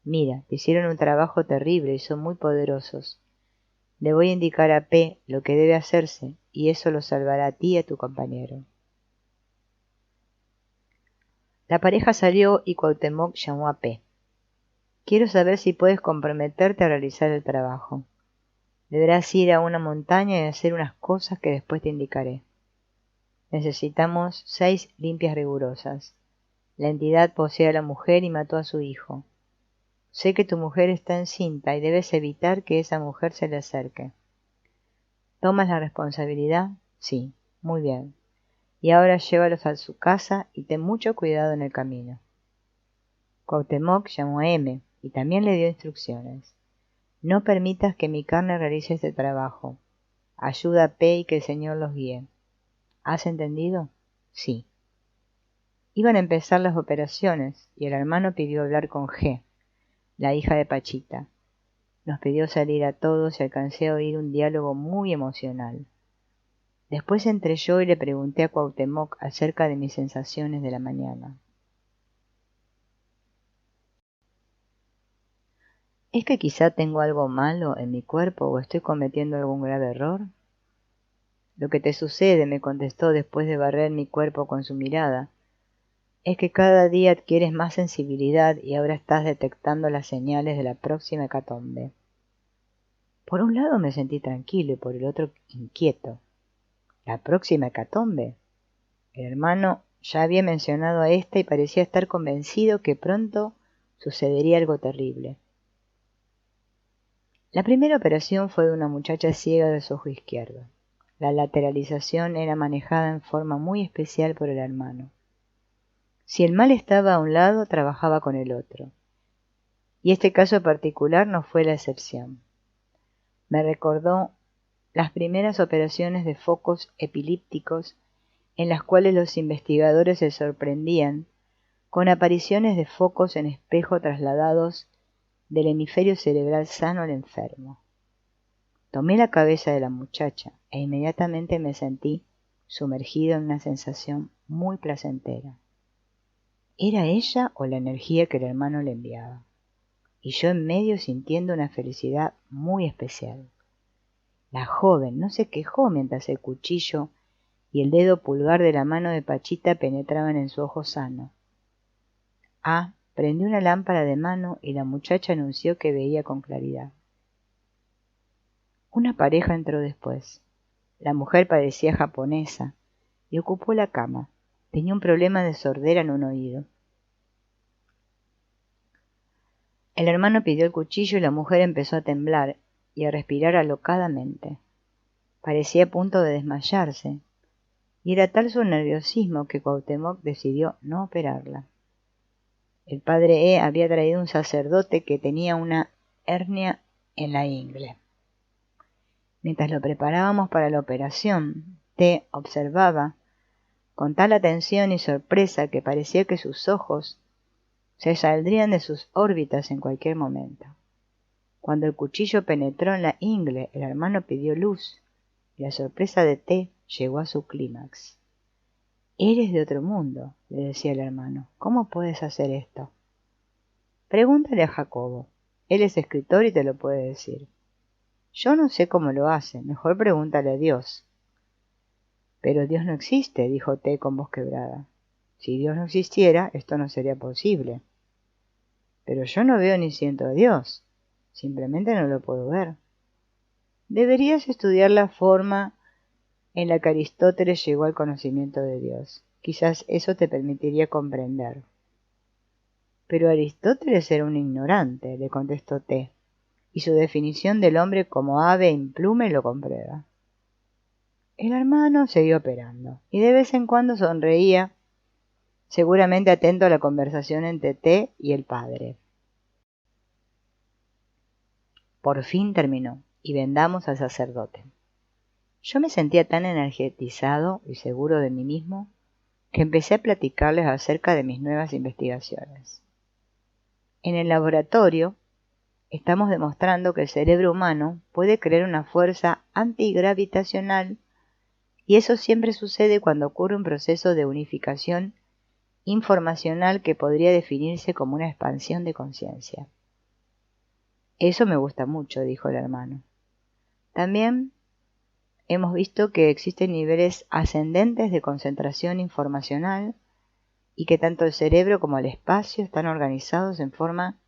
Mira, te hicieron un trabajo terrible y son muy poderosos. Le voy a indicar a P lo que debe hacerse y eso lo salvará a ti y a tu compañero. La pareja salió y Cuauhtémoc llamó a P. Quiero saber si puedes comprometerte a realizar el trabajo. Deberás ir a una montaña y hacer unas cosas que después te indicaré. Necesitamos 6 limpias rigurosas. La entidad posee a la mujer y mató a su hijo. Sé que tu mujer está encinta y debes evitar que esa mujer se le acerque. ¿Tomas la responsabilidad? Sí, muy bien. Y ahora llévalos a su casa y ten mucho cuidado en el camino. Cuauhtémoc llamó a M y también le dio instrucciones. No permitas que mi carne realice este trabajo. Ayuda a P y que el Señor los guíe. ¿Has entendido? Sí. Iban a empezar las operaciones y el hermano pidió hablar con G, la hija de Pachita. Nos pidió salir a todos y alcancé a oír un diálogo muy emocional. Después entré yo y le pregunté a Cuauhtémoc acerca de mis sensaciones de la mañana. ¿Es que quizá tengo algo malo en mi cuerpo o estoy cometiendo algún grave error? Lo que te sucede, me contestó después de barrer mi cuerpo con su mirada, es que cada día adquieres más sensibilidad y ahora estás detectando las señales de la próxima hecatombe. Por un lado me sentí tranquilo y por el otro inquieto. ¿La próxima hecatombe? El hermano ya había mencionado a esta y parecía estar convencido que pronto sucedería algo terrible. La primera operación fue de una muchacha ciega de su ojo izquierdo. La lateralización era manejada en forma muy especial por el hermano. Si el mal estaba a un lado, trabajaba con el otro. Y este caso particular no fue la excepción. Me recordó las primeras operaciones de focos epilípticos en las cuales los investigadores se sorprendían con apariciones de focos en espejo trasladados del hemisferio cerebral sano al enfermo. Tomé la cabeza de la muchacha e inmediatamente me sentí sumergido en una sensación muy placentera. ¿Era ella o la energía que el hermano le enviaba? Y yo en medio sintiendo una felicidad muy especial. La joven no se quejó mientras el cuchillo y el dedo pulgar de la mano de Pachita penetraban en su ojo sano. Prendió una lámpara de mano y la muchacha anunció que veía con claridad. Una pareja entró después. La mujer parecía japonesa y ocupó la cama. Tenía un problema de sordera en un oído. El hermano pidió el cuchillo y la mujer empezó a temblar y a respirar alocadamente. Parecía a punto de desmayarse, y era tal su nerviosismo que Cuauhtémoc decidió no operarla. El padre E había traído un sacerdote que tenía una hernia en la ingle. Mientras lo preparábamos para la operación, T observaba con tal atención y sorpresa que parecía que sus ojos se saldrían de sus órbitas en cualquier momento. Cuando el cuchillo penetró en la ingle, el hermano pidió luz, y la sorpresa de T llegó a su clímax. «Eres de otro mundo», le decía el hermano. «¿Cómo puedes hacer esto?» «Pregúntale a Jacobo. Él es escritor y te lo puede decir». «Yo no sé cómo lo hace. Mejor pregúntale a Dios». Pero Dios no existe, dijo T con voz quebrada. Si Dios no existiera, esto no sería posible. Pero yo no veo ni siento a Dios. Simplemente no lo puedo ver. Deberías estudiar la forma en la que Aristóteles llegó al conocimiento de Dios. Quizás eso te permitiría comprender. Pero Aristóteles era un ignorante, le contestó T, y su definición del hombre como ave implume lo comprueba. El hermano siguió operando, y de vez en cuando sonreía, seguramente atento a la conversación entre T y el padre. Por fin terminó, y vendamos al sacerdote. Yo me sentía tan energetizado y seguro de mí mismo que empecé a platicarles acerca de mis nuevas investigaciones. En el laboratorio estamos demostrando que el cerebro humano puede crear una fuerza antigravitacional y eso siempre sucede cuando ocurre un proceso de unificación informacional que podría definirse como una expansión de conciencia. Eso me gusta mucho, dijo el hermano. También hemos visto que existen niveles ascendentes de concentración informacional y que tanto el cerebro como el espacio están organizados en forma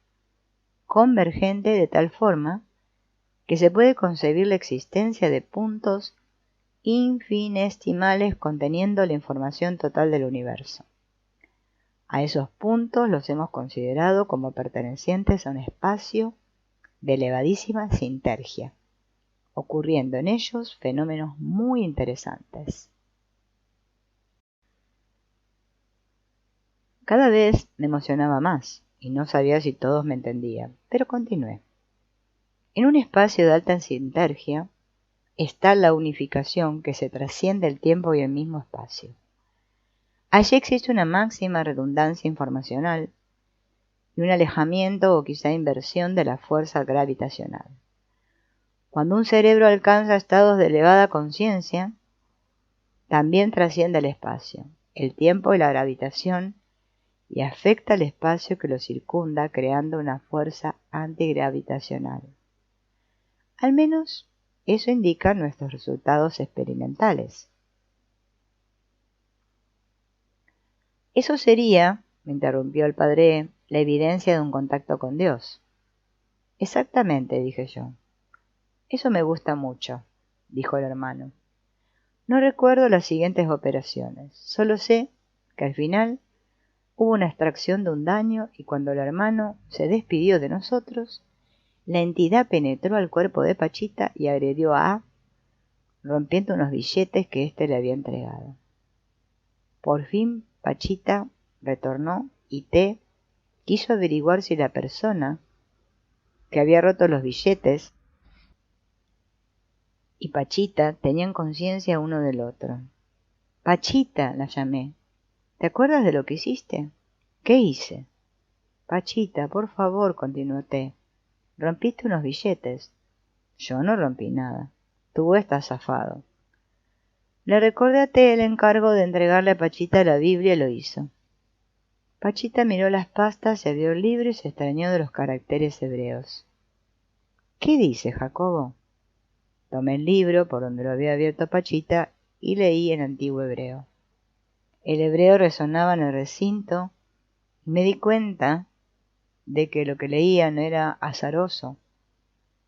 convergente de tal forma que se puede concebir la existencia de puntos infinestimales conteniendo la información total del universo. A esos puntos los hemos considerado como pertenecientes a un espacio de elevadísima sintergia, ocurriendo en ellos fenómenos muy interesantes. Cada vez me emocionaba más y no sabía si todos me entendían, pero continué. En un espacio de alta sintergia está la unificación que se trasciende el tiempo y el mismo espacio. Allí existe una máxima redundancia informacional y un alejamiento o quizá inversión de la fuerza gravitacional. Cuando un cerebro alcanza estados de elevada conciencia, también trasciende el espacio, el tiempo y la gravitación y afecta al espacio que lo circunda creando una fuerza antigravitacional. Al menos eso indican nuestros resultados experimentales. Eso sería, me interrumpió el padre, la evidencia de un contacto con Dios. Exactamente, dije yo. Eso me gusta mucho, dijo el hermano. No recuerdo las siguientes operaciones, solo sé que al final hubo una extracción de un daño y cuando el hermano se despidió de nosotros, la entidad penetró al cuerpo de Pachita y agredió a A, rompiendo unos billetes que éste le había entregado. Por fin Pachita retornó y T quiso averiguar si la persona que había roto los billetes y Pachita tenían conciencia uno del otro. Pachita, la llamé. ¿Te acuerdas de lo que hiciste? ¿Qué hice? Pachita, por favor, continuó T. Rompiste unos billetes. Yo no rompí nada. Tú estás zafado. Le recordé a T el encargo de entregarle a Pachita la Biblia y lo hizo. Pachita miró las pastas, se abrió el libro y se extrañó de los caracteres hebreos. ¿Qué dice, Jacobo? Tomé el libro por donde lo había abierto Pachita y leí en antiguo hebreo. El hebreo resonaba en el recinto y me di cuenta de que lo que leía no era azaroso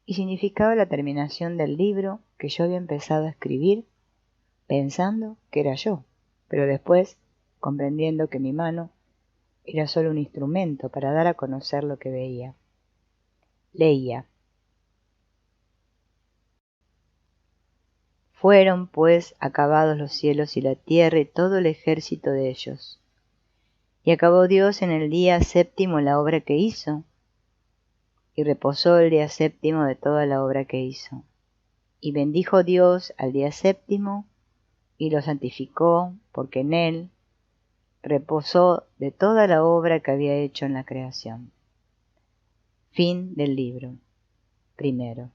y significaba la terminación del libro que yo había empezado a escribir pensando que era yo, pero después comprendiendo que mi mano era solo un instrumento para dar a conocer lo que veía. Leía. Fueron, pues, acabados los cielos y la tierra y todo el ejército de ellos. Y acabó Dios en el día séptimo la obra que hizo, y reposó el día séptimo de toda la obra que hizo. Y bendijo Dios al día séptimo, y lo santificó, porque en él reposó de toda la obra que había hecho en la creación. Fin del libro. Primero.